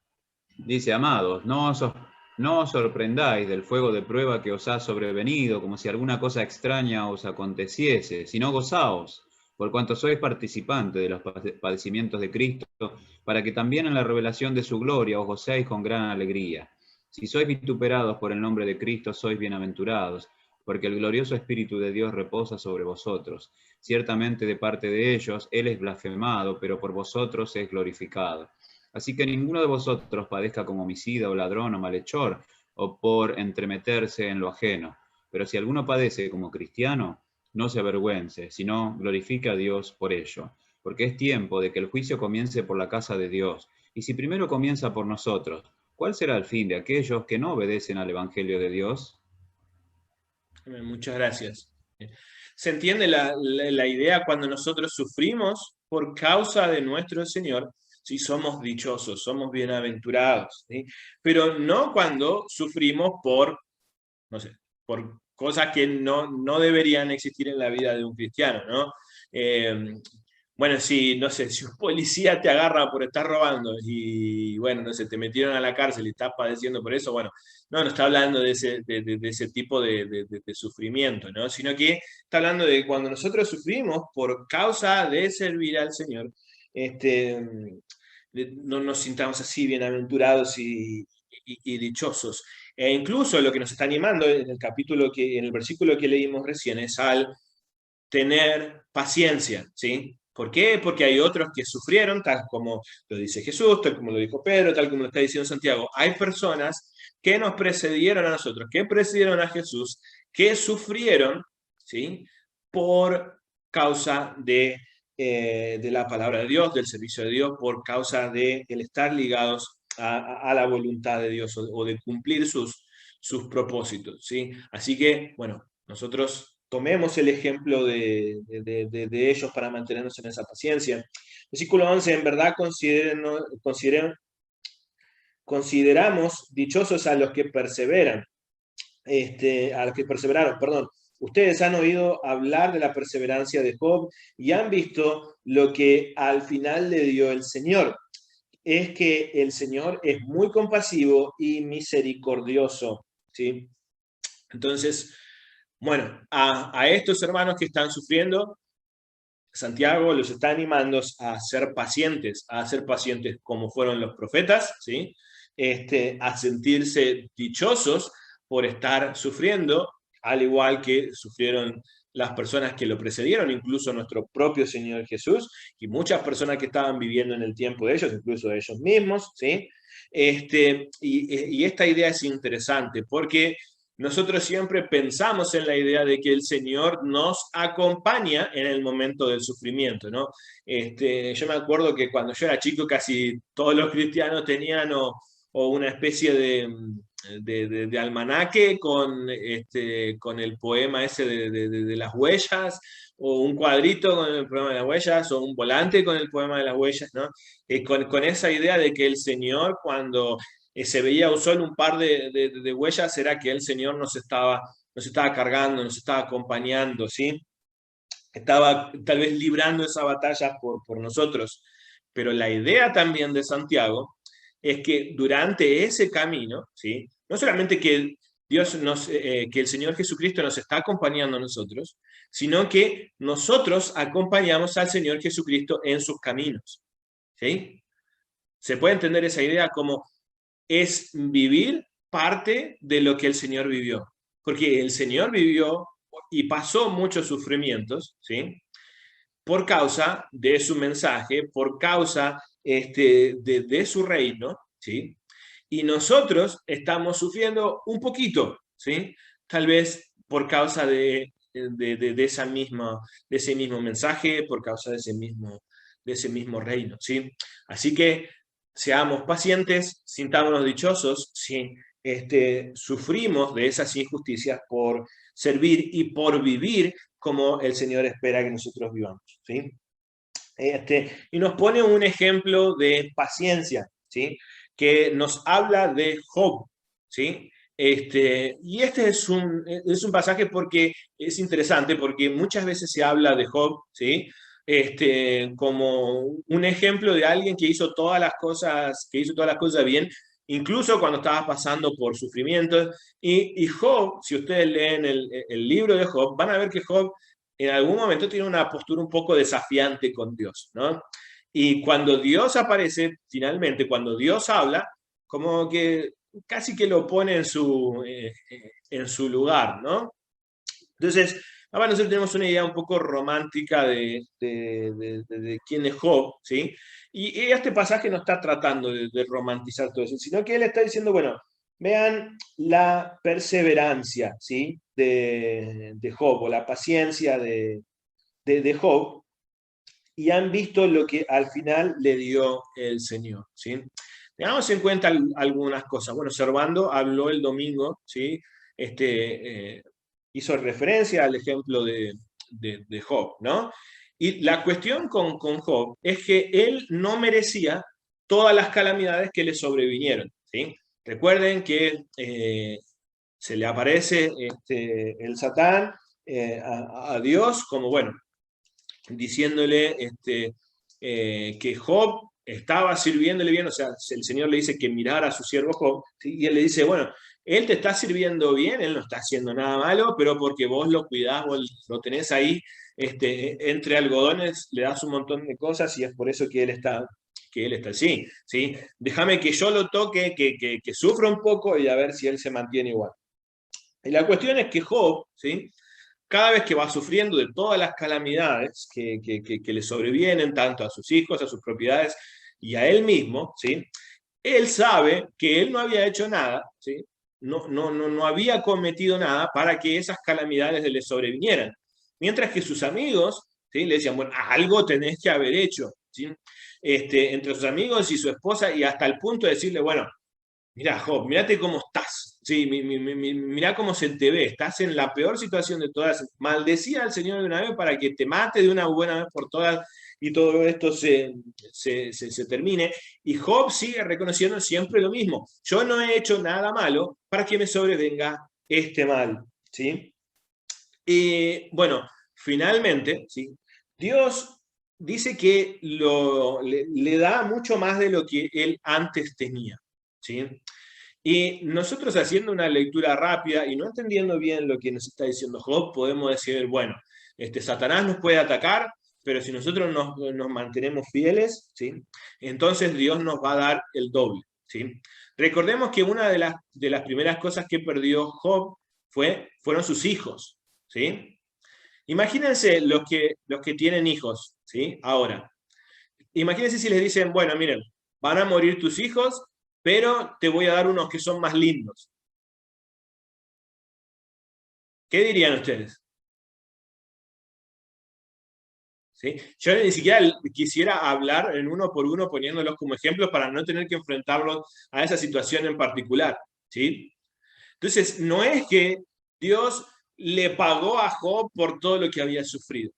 [SPEAKER 4] Dice, amados, no os sorprendáis del fuego de prueba que os ha sobrevenido, como si alguna cosa extraña os aconteciese, sino gozaos, por cuanto sois participantes de los padecimientos de Cristo, para que también en la revelación de su gloria os gocéis con gran alegría. Si sois vituperados por el nombre de Cristo, sois bienaventurados, porque el glorioso Espíritu de Dios reposa sobre vosotros. Ciertamente de parte de ellos, Él es blasfemado, pero por vosotros es glorificado. Así que ninguno de vosotros padezca como homicida o ladrón o malhechor, o por entremeterse en lo ajeno. Pero si alguno padece como cristiano, no se avergüence, sino glorifique a Dios por ello. Porque es tiempo de que el juicio comience por la casa de Dios. Y si primero comienza por nosotros, ¿cuál será el fin de aquellos que no obedecen al Evangelio de Dios?
[SPEAKER 1] Muchas gracias. ¿Se entiende la idea cuando nosotros sufrimos por causa de nuestro Señor? Sí, somos dichosos, somos bienaventurados, ¿sí? Pero no cuando sufrimos por, no sé, por cosas que no deberían existir en la vida de un cristiano, ¿no? Bueno, si, no sé, si un policía te agarra por estar robando y, bueno, no sé, te metieron a la cárcel y estás padeciendo por eso, bueno, no está hablando de ese tipo de sufrimiento, ¿no? Sino que está hablando de cuando nosotros sufrimos por causa de servir al Señor, no nos sintamos así bienaventurados y dichosos. E incluso lo que nos está animando en el capítulo en el versículo que leímos recién es al tener paciencia, ¿sí? ¿Por qué? Porque hay otros que sufrieron, tal como lo dice Jesús, tal como lo dijo Pedro, tal como lo está diciendo Santiago. Hay personas que nos precedieron a nosotros, que precedieron a Jesús, que sufrieron, ¿sí? Por causa de la palabra de Dios, del servicio de Dios, por causa de el estar ligados a la voluntad de Dios o de cumplir sus propósitos, ¿sí? Así que, bueno, nosotros tomemos el ejemplo de ellos para mantenernos en esa paciencia. Versículo 11, en verdad consideramos dichosos a los que perseveran, a los que perseveraron, perdón. Ustedes han oído hablar de la perseverancia de Job y han visto lo que al final le dio el Señor. Es que el Señor es muy compasivo y misericordioso, ¿sí? Entonces, bueno, a estos hermanos que están sufriendo, Santiago los está animando a ser pacientes como fueron los profetas, ¿sí? A sentirse dichosos por estar sufriendo, al igual que sufrieron las personas que lo precedieron, incluso nuestro propio Señor Jesús, y muchas personas que estaban viviendo en el tiempo de ellos, incluso de ellos mismos, ¿sí? Y esta idea es interesante porque nosotros siempre pensamos en la idea de que el Señor nos acompaña en el momento del sufrimiento, ¿no? Yo me acuerdo que cuando yo era chico casi todos los cristianos tenían o una especie de almanaque con el poema ese de las huellas, o un cuadrito con el poema de las huellas, o un volante con el poema de las huellas, ¿no? Con esa idea de que el Señor cuando se veía solo un par de huellas, era que el Señor nos estaba cargando, nos estaba acompañando, ¿sí? Estaba tal vez librando esa batalla por nosotros. Pero la idea también de Santiago es que durante ese camino, ¿sí? No solamente que que el Señor Jesucristo nos está acompañando a nosotros, sino que nosotros acompañamos al Señor Jesucristo en sus caminos, ¿sí? Se puede entender esa idea como es vivir parte de lo que el Señor vivió. Porque el Señor vivió y pasó muchos sufrimientos, ¿sí? Por causa de su mensaje, por causa de su reino, ¿sí? Y nosotros estamos sufriendo un poquito, ¿sí? Tal vez por causa de ese mismo mensaje, por causa de ese mismo reino, ¿sí? Así que seamos pacientes, sintámonos dichosos si sufrimos de esas injusticias por servir y por vivir como el Señor espera que nosotros vivamos, ¿sí? Y nos pone un ejemplo de paciencia, ¿sí? Que nos habla de Job, ¿sí? Y este es un pasaje porque es interesante, porque muchas veces se habla de Job, ¿sí? como un ejemplo de alguien que hizo todas las cosas, bien, incluso cuando estaba pasando por sufrimientos. Y Job, si ustedes leen el libro de Job, van a ver que Job en algún momento tiene una postura un poco desafiante con Dios, ¿no? Y cuando Dios aparece, finalmente, cuando Dios habla, como que casi que lo pone en su lugar, ¿no? Entonces, ahora nosotros tenemos una idea un poco romántica de quién es Job, ¿sí? Y este pasaje no está tratando de romantizar todo eso, sino que él está diciendo, bueno, vean la perseverancia, ¿sí? De Job, o la paciencia de Job, y han visto lo que al final le dio el Señor, ¿sí? Tengamos en cuenta algunas cosas. Bueno, Servando habló el domingo, ¿sí? Hizo referencia al ejemplo de Job, ¿no? Y la cuestión con Job es que él no merecía todas las calamidades que le sobrevinieron, ¿sí? Recuerden que se le aparece el Satán a Dios como, bueno, diciéndole que Job estaba sirviéndole bien, o sea, el Señor le dice que mirara a su siervo Job, ¿sí? Y él le dice, bueno, él te está sirviendo bien, él no está haciendo nada malo, pero porque vos lo cuidás, vos lo tenés ahí entre algodones, le das un montón de cosas y es por eso que él está así, ¿sí? Déjame que yo lo toque, que sufra un poco y a ver si él se mantiene igual. Y la cuestión es que Job, ¿sí? Cada vez que va sufriendo de todas las calamidades que le sobrevienen, tanto a sus hijos, a sus propiedades y a él mismo, ¿sí? Él sabe que él no había hecho nada, ¿sí? No había cometido nada para que esas calamidades le sobrevinieran. Mientras que sus amigos, ¿sí? Le decían, bueno, algo tenés que haber hecho, ¿sí? Entre sus amigos y su esposa, y hasta el punto de decirle, bueno, mirá, Job, mirate cómo estás. Sí, mirá cómo se te ve. Estás en la peor situación de todas. Maldecía al Señor de una vez para que te mate de una buena vez por todas y todo esto se termine. Y Job sigue reconociendo siempre lo mismo. Yo no he hecho nada malo para que me sobrevenga este mal. ¿Sí? Y bueno, finalmente, ¿sí? Dios dice que le da mucho más de lo que él antes tenía. ¿Sí? Y nosotros haciendo una lectura rápida y no entendiendo bien lo que nos está diciendo Job, podemos decir, bueno, Satanás nos puede atacar, pero si nosotros nos mantenemos fieles, ¿sí? Entonces Dios nos va a dar el doble. ¿Sí? Recordemos que una de las primeras cosas que perdió Job fueron sus hijos. ¿Sí? Imagínense los que tienen hijos, ¿sí? Ahora, imagínense si les dicen, bueno, miren, van a morir tus hijos, pero te voy a dar unos que son más lindos. ¿Qué dirían ustedes? ¿Sí? Yo ni siquiera quisiera hablar en uno por uno poniéndolos como ejemplos para no tener que enfrentarlos a esa situación en particular. ¿Sí? Entonces, no es que Dios le pagó a Job por todo lo que había sufrido,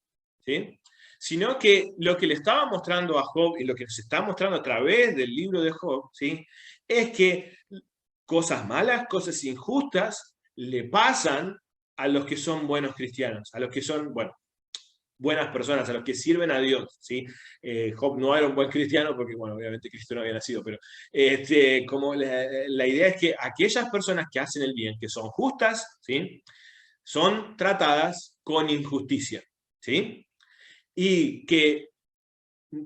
[SPEAKER 1] ¿sí? Sino que lo que le estaba mostrando a Job y lo que nos está mostrando a través del libro de Job, ¿sí? Es que cosas malas, cosas injustas le pasan a los que son buenos cristianos, a los que son, bueno, buenas personas, a los que sirven a Dios, ¿sí? Job no era un buen cristiano porque, bueno, obviamente Cristo no había nacido, pero como la idea es que aquellas personas que hacen el bien, que son justas, ¿sí? Son tratadas con injusticia, ¿sí? Y que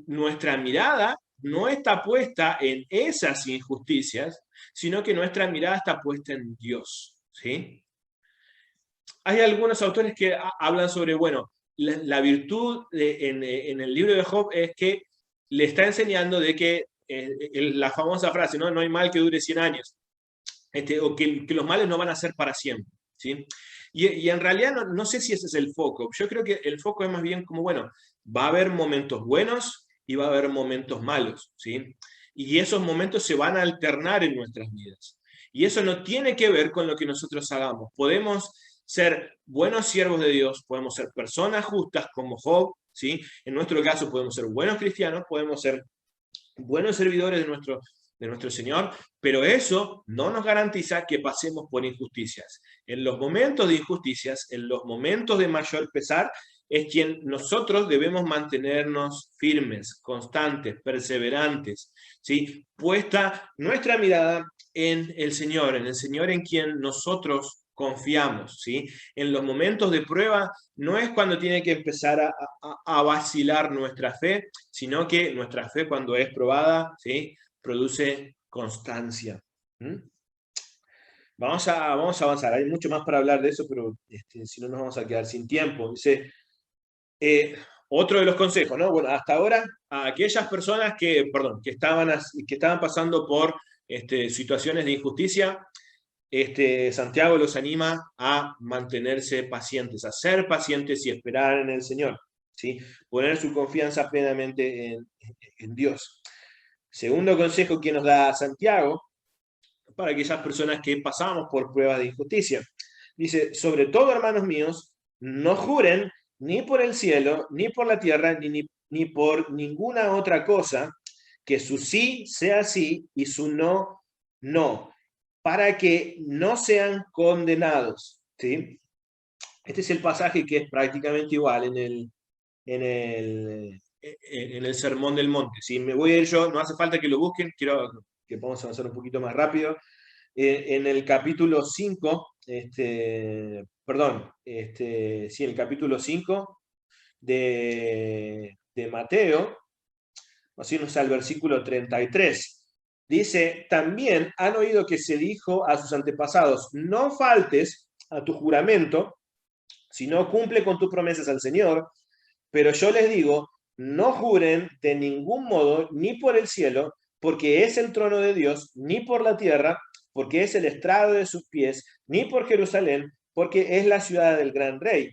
[SPEAKER 1] nuestra mirada no está puesta en esas injusticias, sino que nuestra mirada está puesta en Dios, ¿sí? Hay algunos autores que hablan sobre, bueno, la virtud en el libro de Job es que le está enseñando de que la famosa frase, ¿no? No hay mal que dure 100 años, o que los males no van a ser para siempre, ¿sí? Y en realidad no sé si ese es el foco. Yo creo que el foco es más bien como, bueno, va a haber momentos buenos y va a haber momentos malos, ¿sí? Y esos momentos se van a alternar en nuestras vidas. Y eso no tiene que ver con lo que nosotros hagamos. Podemos ser buenos siervos de Dios, podemos ser personas justas como Job, ¿sí? En nuestro caso podemos ser buenos cristianos, podemos ser buenos servidores de nuestro Señor, pero eso no nos garantiza que pasemos por injusticias. En los momentos de injusticias, en los momentos de mayor pesar, es quien nosotros debemos mantenernos firmes, constantes, perseverantes, ¿sí? Puesta nuestra mirada en el Señor en quien nosotros confiamos, ¿sí? En los momentos de prueba no es cuando tiene que empezar a vacilar nuestra fe, sino que nuestra fe cuando es probada, ¿sí? Produce constancia. ¿Mm? Vamos a avanzar, hay mucho más para hablar de eso, pero si no nos vamos a quedar sin tiempo. Dice, otro de los consejos, ¿no? Bueno, hasta ahora, a aquellas personas que estaban pasando por situaciones de injusticia, Santiago los anima a mantenerse pacientes, a ser pacientes y esperar en el Señor, ¿sí? Poner su confianza plenamente en Dios. Segundo consejo que nos da Santiago, para aquellas personas que pasamos por pruebas de injusticia. Dice, sobre todo, hermanos míos, no juren ni por el cielo, ni por la tierra, ni por ninguna otra cosa, que su sí sea sí y su no, no, para que no sean condenados. ¿Sí? Este es el pasaje que es prácticamente igual en el Sermón del Monte. Si me voy a ir yo, no hace falta que lo busquen, quiero que podamos avanzar un poquito más rápido. En el capítulo 5, en el capítulo 5 de Mateo, vamos a irnos al versículo 33. Dice, también han oído que se dijo a sus antepasados, no faltes a tu juramento, sino cumple con tus promesas al Señor, pero yo les digo, no juren de ningún modo, ni por el cielo, porque es el trono de Dios, ni por la tierra, porque es el estrado de sus pies, ni por Jerusalén, porque es la ciudad del gran rey.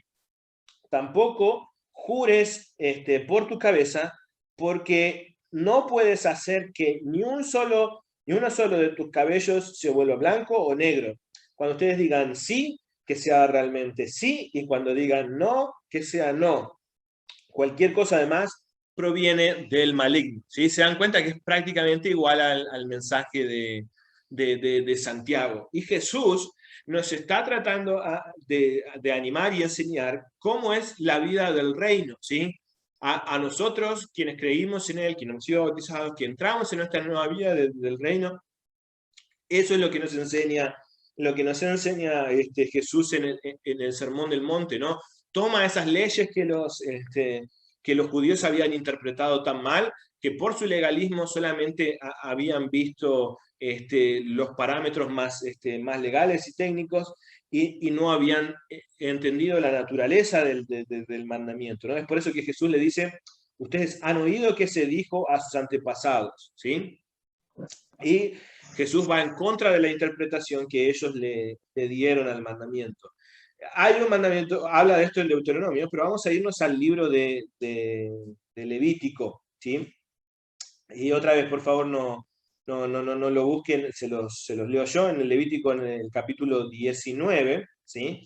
[SPEAKER 1] Tampoco jures por tu cabeza, porque no puedes hacer que ni uno solo de tus cabellos se vuelva blanco o negro. Cuando ustedes digan sí, que sea realmente sí, y cuando digan no, que sea no. Cualquier cosa además proviene del maligno. ¿Sí? Se dan cuenta que es prácticamente igual al mensaje de Santiago. Y Jesús nos está tratando de animar y enseñar cómo es la vida del reino, ¿sí? A nosotros, quienes creímos en Él, quienes hemos sido bautizados, que entramos en nuestra nueva vida del reino, eso es lo que nos enseña Jesús en el Sermón del Monte, ¿no? Toma esas leyes que los judíos habían interpretado tan mal, que por su legalismo solamente habían visto los parámetros más legales y técnicos y no habían entendido la naturaleza del mandamiento, ¿no? Es por eso que Jesús le dice, ustedes han oído que se dijo a sus antepasados, ¿sí? Y Jesús va en contra de la interpretación que ellos le dieron al mandamiento. Hay un mandamiento, habla de esto en Deuteronomio, pero vamos a irnos al libro de Levítico, ¿sí? Y otra vez, por favor, no lo busquen, se los leo yo, en el Levítico, en el capítulo 19, ¿sí?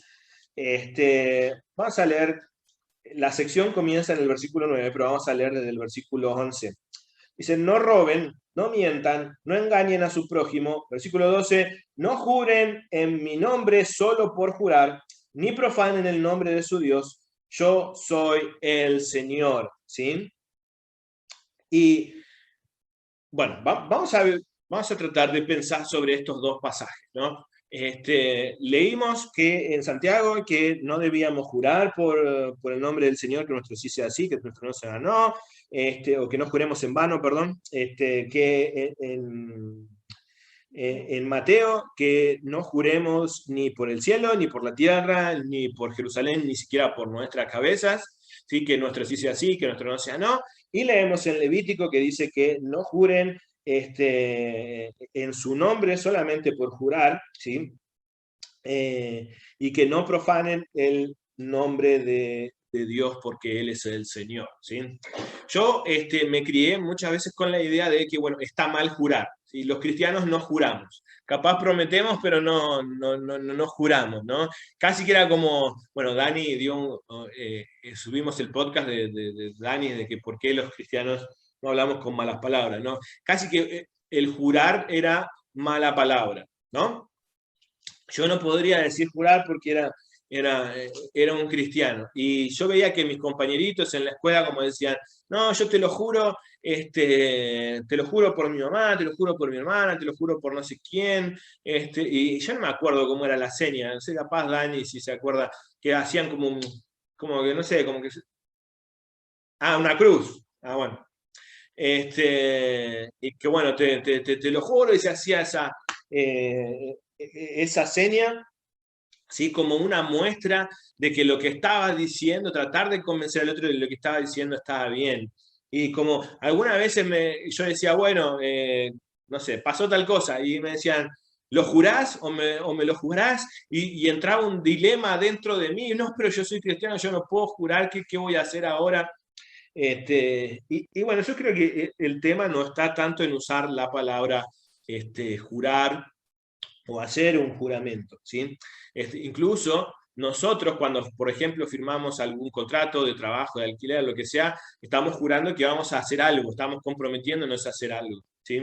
[SPEAKER 1] Vamos a leer, la sección comienza en el versículo 9, pero vamos a leer desde el versículo 11. Dice, no roben, no mientan, no engañen a su prójimo. Versículo 12, no juren en mi nombre solo por jurar, ni profanen el nombre de su Dios. Yo soy el Señor. ¿Sí? Y bueno, vamos a tratar de pensar sobre estos dos pasajes, ¿no? Leímos que en Santiago que no debíamos jurar por el nombre del Señor, que nuestro sí sea sí, que nuestro no sea no, o que no juremos en vano, perdón, que en Mateo que no juremos ni por el cielo, ni por la tierra, ni por Jerusalén, ni siquiera por nuestras cabezas, ¿sí? Que nuestro sí sea sí, que nuestro no sea no, y leemos en Levítico que dice que no juren en su nombre solamente por jurar, ¿sí? Y que no profanen el nombre de Dios porque Él es el Señor, ¿sí? Yo me crié muchas veces con la idea de que, bueno, está mal jurar, ¿sí? Los cristianos no juramos, capaz prometemos, pero no juramos, ¿no? Casi que era como, bueno, Dani subimos el podcast de Dani, de que por qué los cristianos no hablamos con malas palabras, ¿no? Casi que el jurar era mala palabra, ¿no? Yo no podría decir jurar porque era un cristiano. Y yo veía que mis compañeritos en la escuela como decían, no, yo te lo juro, te lo juro por mi mamá, te lo juro por mi hermana, te lo juro por no sé quién, y yo no me acuerdo cómo era la seña, no sé, capaz Dani si se acuerda, que hacían como que, no sé, como que... Ah, una cruz. Ah, bueno. Y que bueno, te lo juro, y se hacía esa seña, ¿sí? Como una muestra de que lo que estaba diciendo, tratar de convencer al otro de lo que estaba diciendo estaba bien. Y como algunas veces yo decía, bueno, no sé, pasó tal cosa, y me decían, ¿lo jurás o me lo jurás? Y entraba un dilema dentro de mí, no, pero yo soy cristiano, yo no puedo jurar, ¿qué voy a hacer ahora? Y bueno, yo creo que el tema no está tanto en usar la palabra jurar o hacer un juramento, ¿sí? Incluso nosotros cuando, por ejemplo, firmamos algún contrato de trabajo, de alquiler, lo que sea, estamos jurando que vamos a hacer algo, estamos comprometiéndonos a hacer algo, ¿sí?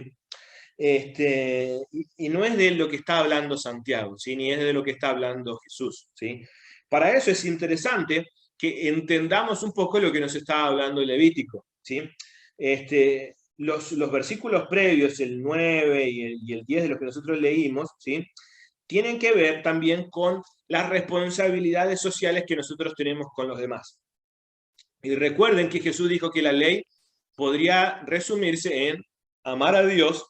[SPEAKER 1] Y no es de lo que está hablando Santiago, ¿sí? Ni es de lo que está hablando Jesús, ¿sí? Para eso es interesante que entendamos un poco lo que nos estaba hablando Levítico, ¿sí? Los versículos previos, el 9 y el 10 de los que nosotros leímos, ¿sí? Tienen que ver también con las responsabilidades sociales que nosotros tenemos con los demás. Y recuerden que Jesús dijo que la ley podría resumirse en amar a Dios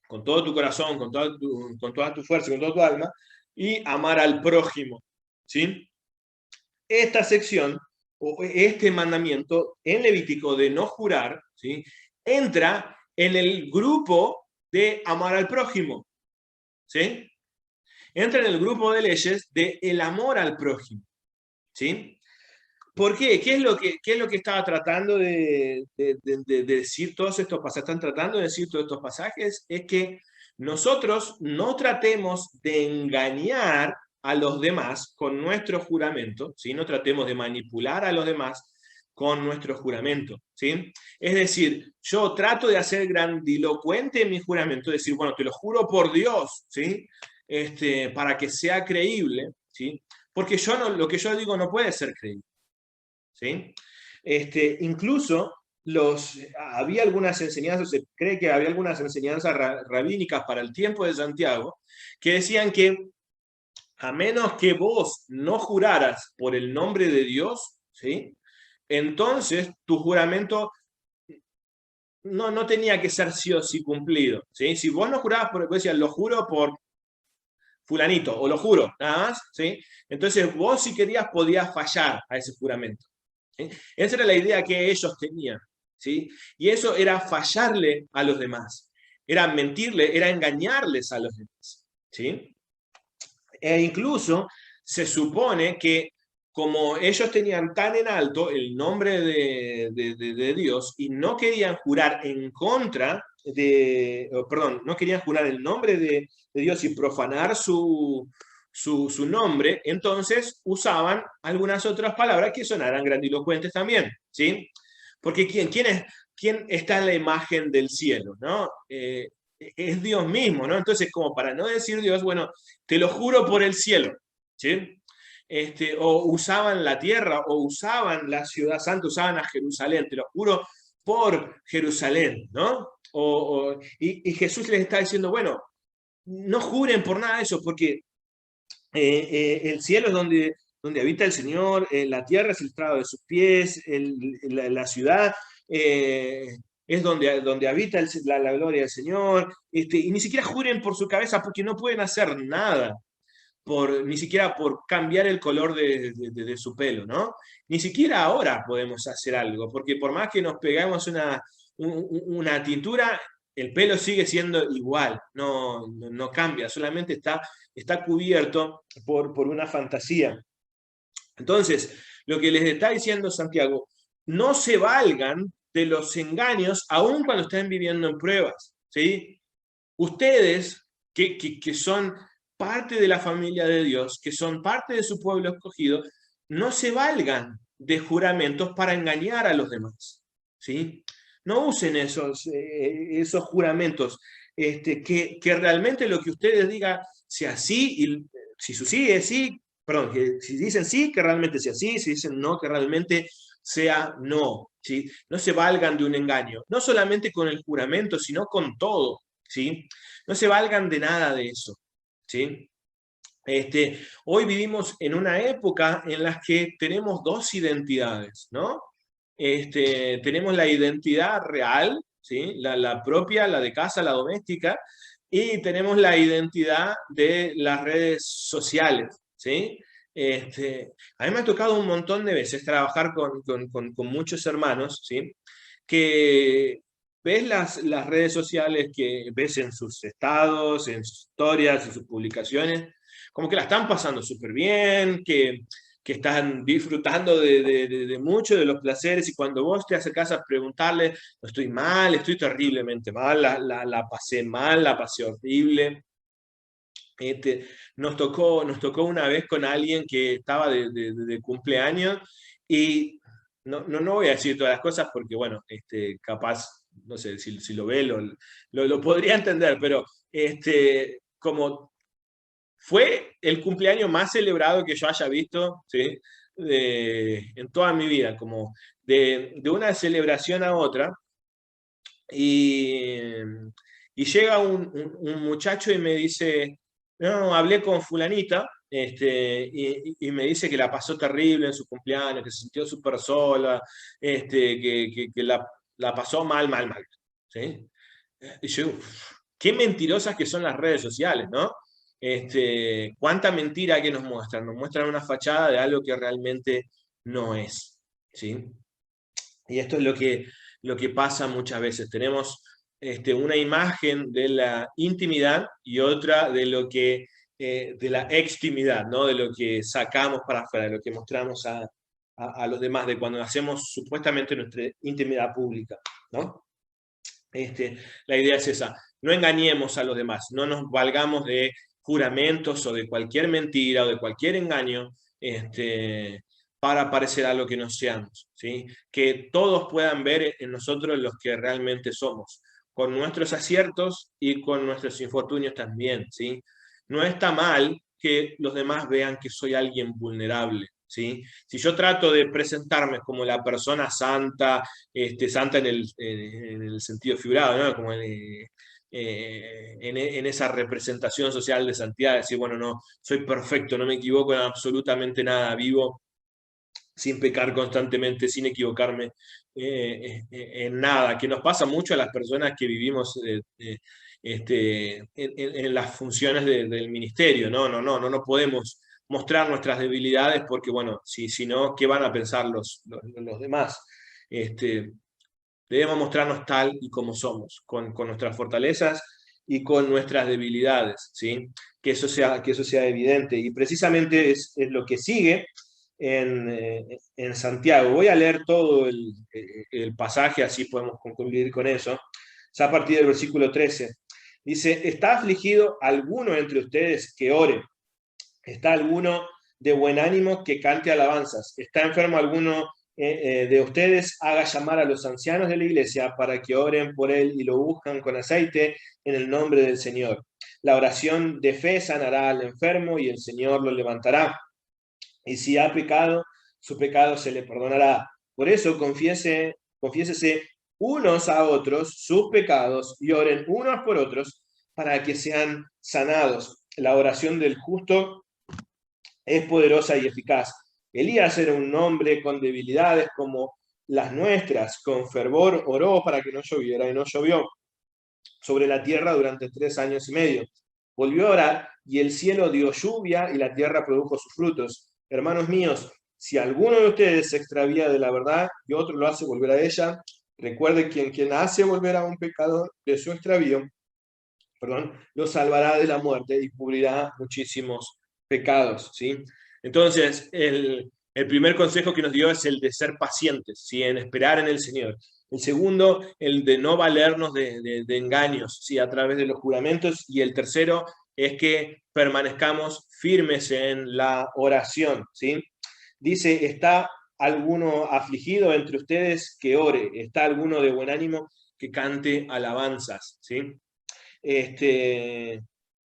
[SPEAKER 1] con todo tu corazón, con toda tu fuerza, con toda tu alma, y amar al prójimo, ¿sí? Esta sección, o este mandamiento en Levítico de no jurar, ¿sí? Entra en el grupo de amar al prójimo, ¿sí? Entra en el grupo de leyes de el amor al prójimo, ¿sí? ¿Por qué? ¿Qué es lo que estaba tratando de decir todos estos pasajes? Están tratando de decir todos estos pasajes, es que nosotros no tratemos de engañar a los demás con nuestro juramento, ¿sí? No tratemos de manipular a los demás con nuestro juramento, ¿sí? Es decir, yo trato de hacer grandilocuente mi juramento, decir, bueno, te lo juro por Dios, ¿sí? Para que sea creíble, ¿sí? Porque lo que yo digo no puede ser creíble, ¿sí? Incluso había algunas enseñanzas, se cree que había algunas enseñanzas rabínicas para el tiempo de Santiago, que decían que a menos que vos no juraras por el nombre de Dios, ¿sí? Entonces tu juramento no tenía que ser sí o sí cumplido, ¿sí? Si vos no jurabas, vos decías, lo juro por fulanito, o lo juro, nada más, ¿sí? Entonces vos si querías podías fallar a ese juramento, ¿sí? Esa era la idea que ellos tenían, ¿sí? Y eso era fallarle a los demás, era mentirle, era engañarles a los demás, ¿sí? E incluso se supone que como ellos tenían tan en alto el nombre de Dios y no querían jurar en contra perdón, no querían jurar el nombre de Dios y profanar su nombre, entonces usaban algunas otras palabras que sonaran grandilocuentes también, ¿sí? Porque ¿quién está en la imagen del cielo, ¿no? Es Dios mismo, ¿no? Entonces, como para no decir Dios, bueno, te lo juro por el cielo, ¿sí? O usaban la tierra, o usaban la ciudad santa, usaban a Jerusalén, te lo juro por Jerusalén, ¿no? Y Jesús les está diciendo, bueno, no juren por nada de eso, porque el cielo es donde habita el Señor, la tierra es el estrado de sus pies, la ciudad es donde habita la gloria del Señor, y ni siquiera juren por su cabeza porque no pueden hacer nada, ni siquiera por cambiar el color de su pelo, ¿no? Ni siquiera ahora podemos hacer algo, porque por más que nos pegamos una tintura, el pelo sigue siendo igual, no cambia, solamente está cubierto por una fantasía. Entonces, lo que les está diciendo Santiago, no se valgan de los engaños aun cuando estén viviendo en pruebas, ¿sí? Ustedes que son parte de la familia de Dios, que son parte de su pueblo escogido, no se valgan de juramentos para engañar a los demás, ¿sí? No usen esos juramentos, que realmente lo que ustedes digan sea sí, y si su sí es sí, perdón, que si dicen sí, que realmente sea sí, si dicen no, que realmente sea no, ¿sí? No se valgan de un engaño, no solamente con el juramento, sino con todo, ¿sí? No se valgan de nada de eso, ¿sí? Hoy vivimos en una época en la que tenemos dos identidades, ¿no? Tenemos la identidad real, ¿sí? La propia, la de casa, la doméstica, y tenemos la identidad de las redes sociales, ¿sí? A mí me ha tocado un montón de veces trabajar con muchos hermanos, ¿sí? Que ves las redes sociales, que ves en sus estados, en sus historias, en sus publicaciones, como que la están pasando súper bien, que están disfrutando de mucho de los placeres, y cuando vos te acercás a preguntarle, estoy mal, estoy terriblemente mal, la pasé mal, la pasé horrible. Nos tocó una vez con alguien que estaba de cumpleaños, y no voy a decir todas las cosas porque, bueno, capaz, no sé, si lo ve, lo podría entender, pero como fue el cumpleaños más celebrado que yo haya visto, ¿sí? En toda mi vida, como de una celebración a otra, y, y llega un muchacho y me dice, no, hablé con fulanita, y me dice que la pasó terrible en su cumpleaños, que se sintió súper sola, que la pasó mal, mal, mal, ¿sí? Y yo, uf, qué mentirosas que son las redes sociales, ¿no? Cuánta mentira que nos muestran una fachada de algo que realmente no es, ¿sí? Y esto es lo que pasa muchas veces. Tenemos una imagen de la intimidad y otra de lo que de la extimidad, ¿no? De lo que sacamos para afuera, de lo que mostramos a los demás, de cuando hacemos supuestamente nuestra intimidad pública, ¿no? La idea es esa, no engañemos a los demás, no nos valgamos de juramentos o de cualquier mentira o de cualquier engaño, para parecer algo que no seamos, ¿sí? Que todos puedan ver en nosotros los que realmente somos, con nuestros aciertos y con nuestros infortunios también, ¿sí? No está mal que los demás vean que soy alguien vulnerable, ¿sí? Si yo trato de presentarme como la persona santa, santa en el sentido figurado, ¿no? Como en esa representación social de santidad, decir, bueno, no, soy perfecto, no me equivoco en absolutamente nada, vivo sin pecar constantemente, sin equivocarme en nada, que nos pasa mucho a las personas que vivimos en las funciones del ministerio, no podemos mostrar nuestras debilidades porque, bueno, si no, ¿qué van a pensar los demás? Debemos mostrarnos tal y como somos, con nuestras fortalezas y con nuestras debilidades, ¿sí? Que eso sea evidente. Y precisamente es lo que sigue en Santiago. Voy a leer todo el pasaje, así podemos concluir con eso. Es a partir del versículo 13. Dice, ¿está afligido alguno entre ustedes que ore? ¿Está alguno de buen ánimo que cante alabanzas? ¿Está enfermo alguno de ustedes? Haga llamar a los ancianos de la iglesia para que oren por él y lo buscan con aceite en el nombre del Señor. La oración de fe sanará al enfermo y el Señor lo levantará. Y si ha pecado, su pecado se le perdonará. Por eso confiésese unos a otros sus pecados y oren unos por otros para que sean sanados. La oración del justo es poderosa y eficaz. Elías era un hombre con debilidades como las nuestras, con fervor oró para que no lloviera y no llovió sobre la tierra durante 3 años y medio. Volvió a orar y el cielo dio lluvia y la tierra produjo sus frutos. Hermanos míos, si alguno de ustedes se extravía de la verdad y otro lo hace volver a ella, recuerde que quien hace volver a un pecador de su extravío, lo salvará de la muerte y cubrirá muchísimos pecados, ¿sí? Entonces, el primer consejo que nos dio es el de ser pacientes, ¿sí? En esperar en el Señor. El segundo, el de no valernos de engaños, ¿sí? A través de los juramentos. Y el tercero es que permanezcamos firmes en la oración, ¿sí? Dice, ¿está alguno afligido entre ustedes que ore? ¿Está alguno de buen ánimo que cante alabanzas? ¿Sí?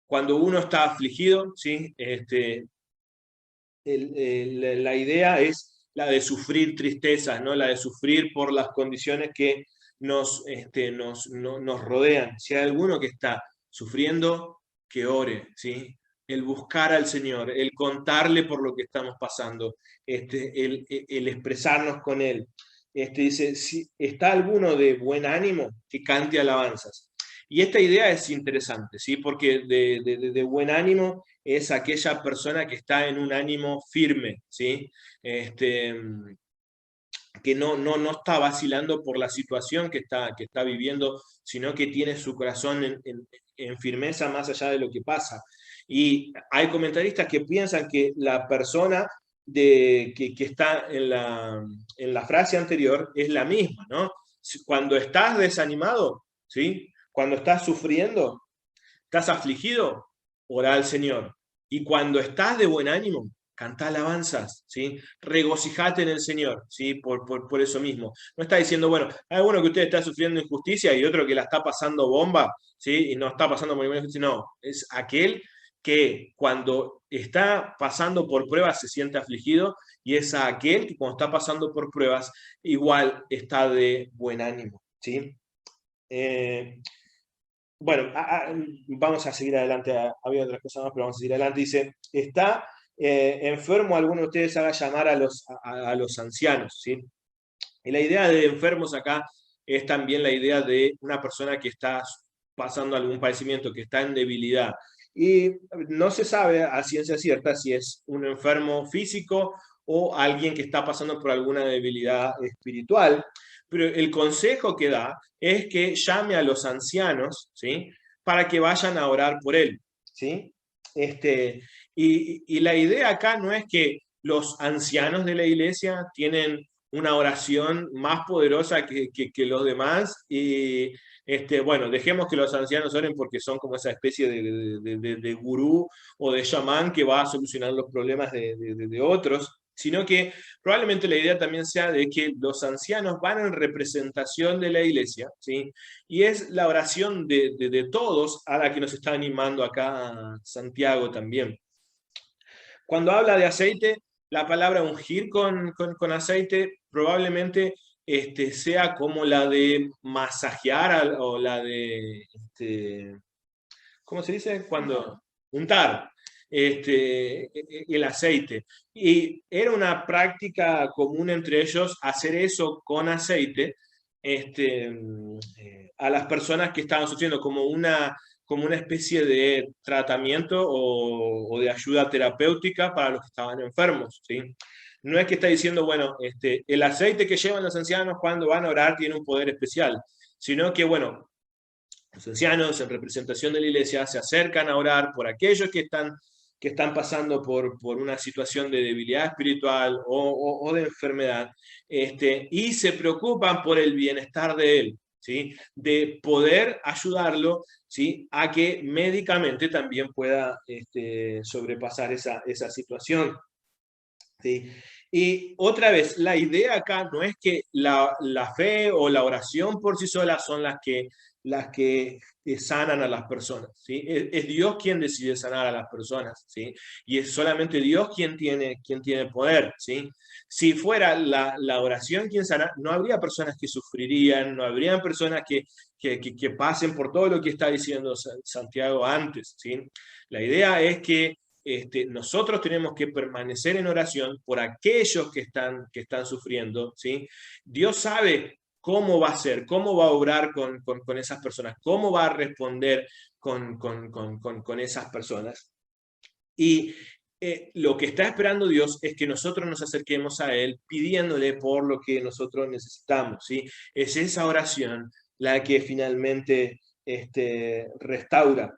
[SPEAKER 1] Cuando uno está afligido, ¿sí? la idea es la de sufrir tristezas, ¿no? La de sufrir por las condiciones que nos rodean. Si hay alguno que está sufriendo, que ore, ¿sí? El buscar al Señor, el contarle por lo que estamos pasando, el expresarnos con Él. Dice, si está alguno de buen ánimo, que cante alabanzas. Y esta idea es interesante, ¿sí? Porque de buen ánimo es aquella persona que está en un ánimo firme, ¿sí? Que no está vacilando por la situación que está viviendo, sino que tiene su corazón en firmeza más allá de lo que pasa. Y hay comentaristas que piensan que la persona que está en la frase anterior es la misma, ¿no? Cuando estás desanimado, ¿sí? Cuando estás sufriendo, estás afligido, ora al Señor. Y cuando estás de buen ánimo, canta alabanzas, ¿sí? Regocijate en el Señor, ¿sí? Por eso mismo. No está diciendo, bueno, hay uno que usted está sufriendo injusticia y otro que la está pasando bomba, ¿sí? Y no está pasando por ninguna injusticia. No, es aquel que cuando está pasando por pruebas se siente afligido, y es aquel que cuando está pasando por pruebas igual está de buen ánimo, ¿sí? Bueno, vamos a seguir adelante. Había otras cosas más, pero vamos a seguir adelante. Dice, está enfermo, alguno de ustedes haga llamar a los ancianos, ¿sí? Y la idea de enfermos acá es también la idea de una persona que está pasando algún padecimiento, que está en debilidad. Y no se sabe a ciencia cierta si es un enfermo físico o alguien que está pasando por alguna debilidad espiritual, pero el consejo que da es que llame a los ancianos, ¿sí? Para que vayan a orar por él, ¿sí? Y la idea acá no es que los ancianos de la iglesia tienen una oración más poderosa que los demás, y bueno, dejemos que los ancianos oren porque son como esa especie de gurú o de chamán que va a solucionar los problemas de otros, sino que probablemente la idea también sea de que los ancianos van en representación de la iglesia, ¿sí? Y es la oración de todos a la que nos está animando acá Santiago también. Cuando habla de aceite, la palabra ungir con aceite probablemente sea como la de masajear o la de, ¿cómo se dice? Cuando untar el aceite. Y era una práctica común entre ellos hacer eso con aceite a las personas que estaban sufriendo como una especie de tratamiento o de ayuda terapéutica para los que estaban enfermos, ¿sí? No es que está diciendo, bueno, el aceite que llevan los ancianos cuando van a orar tiene un poder especial, sino que, bueno, los ancianos en representación de la iglesia se acercan a orar por aquellos que están pasando por una situación de debilidad espiritual o de enfermedad, y se preocupan por el bienestar de él, ¿sí? De poder ayudarlo, ¿sí? A que médicamente también pueda sobrepasar esa situación, ¿sí? Y otra vez, la idea acá no es que la fe o la oración por sí sola son las que sanan a las personas, ¿sí? Es Dios quien decide sanar a las personas, ¿sí? Y es solamente Dios quien tiene poder, ¿sí? Si fuera la oración quien sana, no habría personas que sufrirían, no habrían personas que pasen por todo lo que está diciendo Santiago antes, ¿sí? La idea es que nosotros tenemos que permanecer en oración por aquellos que están sufriendo, ¿sí? Dios sabe cómo va a ser, cómo va a obrar con esas personas, cómo va a responder con esas personas. Y lo que está esperando Dios es que nosotros nos acerquemos a Él pidiéndole por lo que nosotros necesitamos, ¿sí? Es esa oración la que finalmente restaura.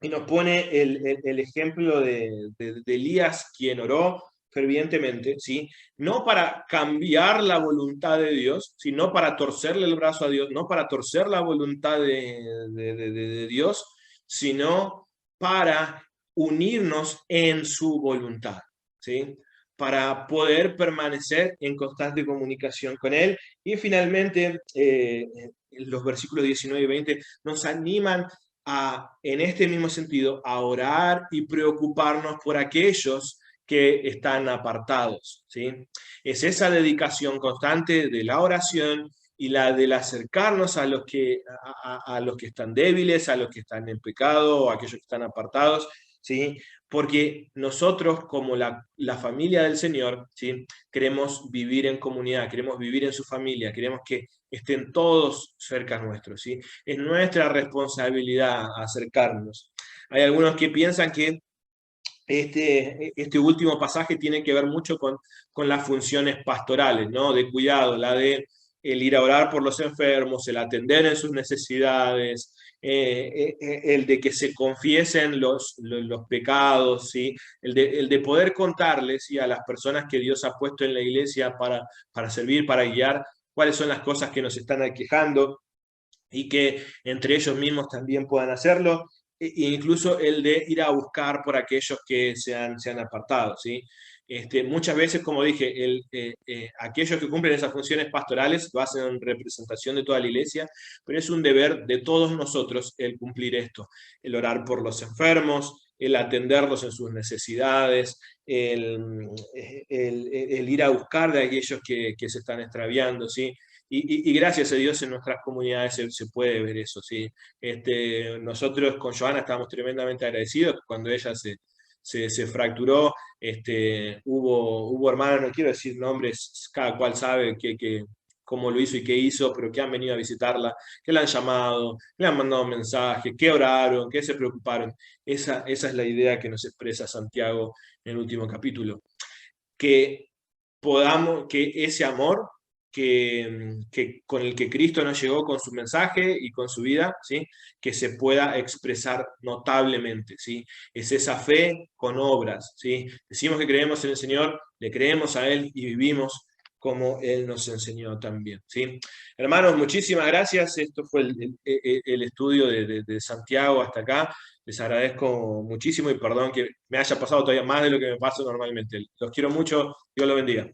[SPEAKER 1] Y nos pone el ejemplo de Elías, quien oró fervientemente, ¿sí? No para cambiar la voluntad de Dios, sino para torcerle el brazo a Dios, no para torcer la voluntad de Dios, sino para unirnos en su voluntad, ¿sí? Para poder permanecer en constante comunicación con Él. Y finalmente, los versículos 19 y 20 nos animan en este mismo sentido, a orar y preocuparnos por aquellos que están apartados, ¿sí? Es esa dedicación constante de la oración y la del acercarnos a los a los que están débiles, a los que están en pecado, a aquellos que están apartados, ¿sí? Porque nosotros, como la familia del Señor, ¿sí? Queremos vivir en comunidad, queremos vivir en su familia, queremos que estén todos cerca nuestros, ¿sí? Es nuestra responsabilidad acercarnos. Hay algunos que piensan que este último pasaje tiene que ver mucho con las funciones pastorales, ¿no? De cuidado, la de el ir a orar por los enfermos, el atender en sus necesidades, el de que se confiesen los pecados, ¿sí? El de poder contarles, ¿sí? A las personas que Dios ha puesto en la iglesia para servir, para guiar, cuáles son las cosas que nos están aquejando y que entre ellos mismos también puedan hacerlo, e incluso el de ir a buscar por aquellos que se han apartado, ¿sí? Muchas veces, como dije, aquellos que cumplen esas funciones pastorales lo hacen en representación de toda la iglesia, pero es un deber de todos nosotros el cumplir esto, el orar por los enfermos, el atenderlos en sus necesidades, el ir a buscar de aquellos que se están extraviando, ¿sí? Y gracias a Dios en nuestras comunidades se puede ver eso, ¿sí? Nosotros con Joana estamos tremendamente agradecidos. Cuando ella se fracturó, hubo hermanos, no quiero decir nombres, cada cual sabe cómo lo hizo y qué hizo, pero que han venido a visitarla, que la han llamado, le han mandado mensajes, que oraron, que se preocuparon. Esa es la idea que nos expresa Santiago en el último capítulo. Que ese amor con el que Cristo nos llegó con su mensaje y con su vida, ¿sí? Que se pueda expresar notablemente, ¿sí? Es esa fe con obras, ¿sí? Decimos que creemos en el Señor, le creemos a Él y vivimos como Él nos enseñó también, ¿sí? Hermanos, muchísimas gracias. Esto fue el estudio de Santiago hasta acá. Les agradezco muchísimo y perdón que me haya pasado todavía más de lo que me pasa normalmente. Los quiero mucho. Dios los bendiga.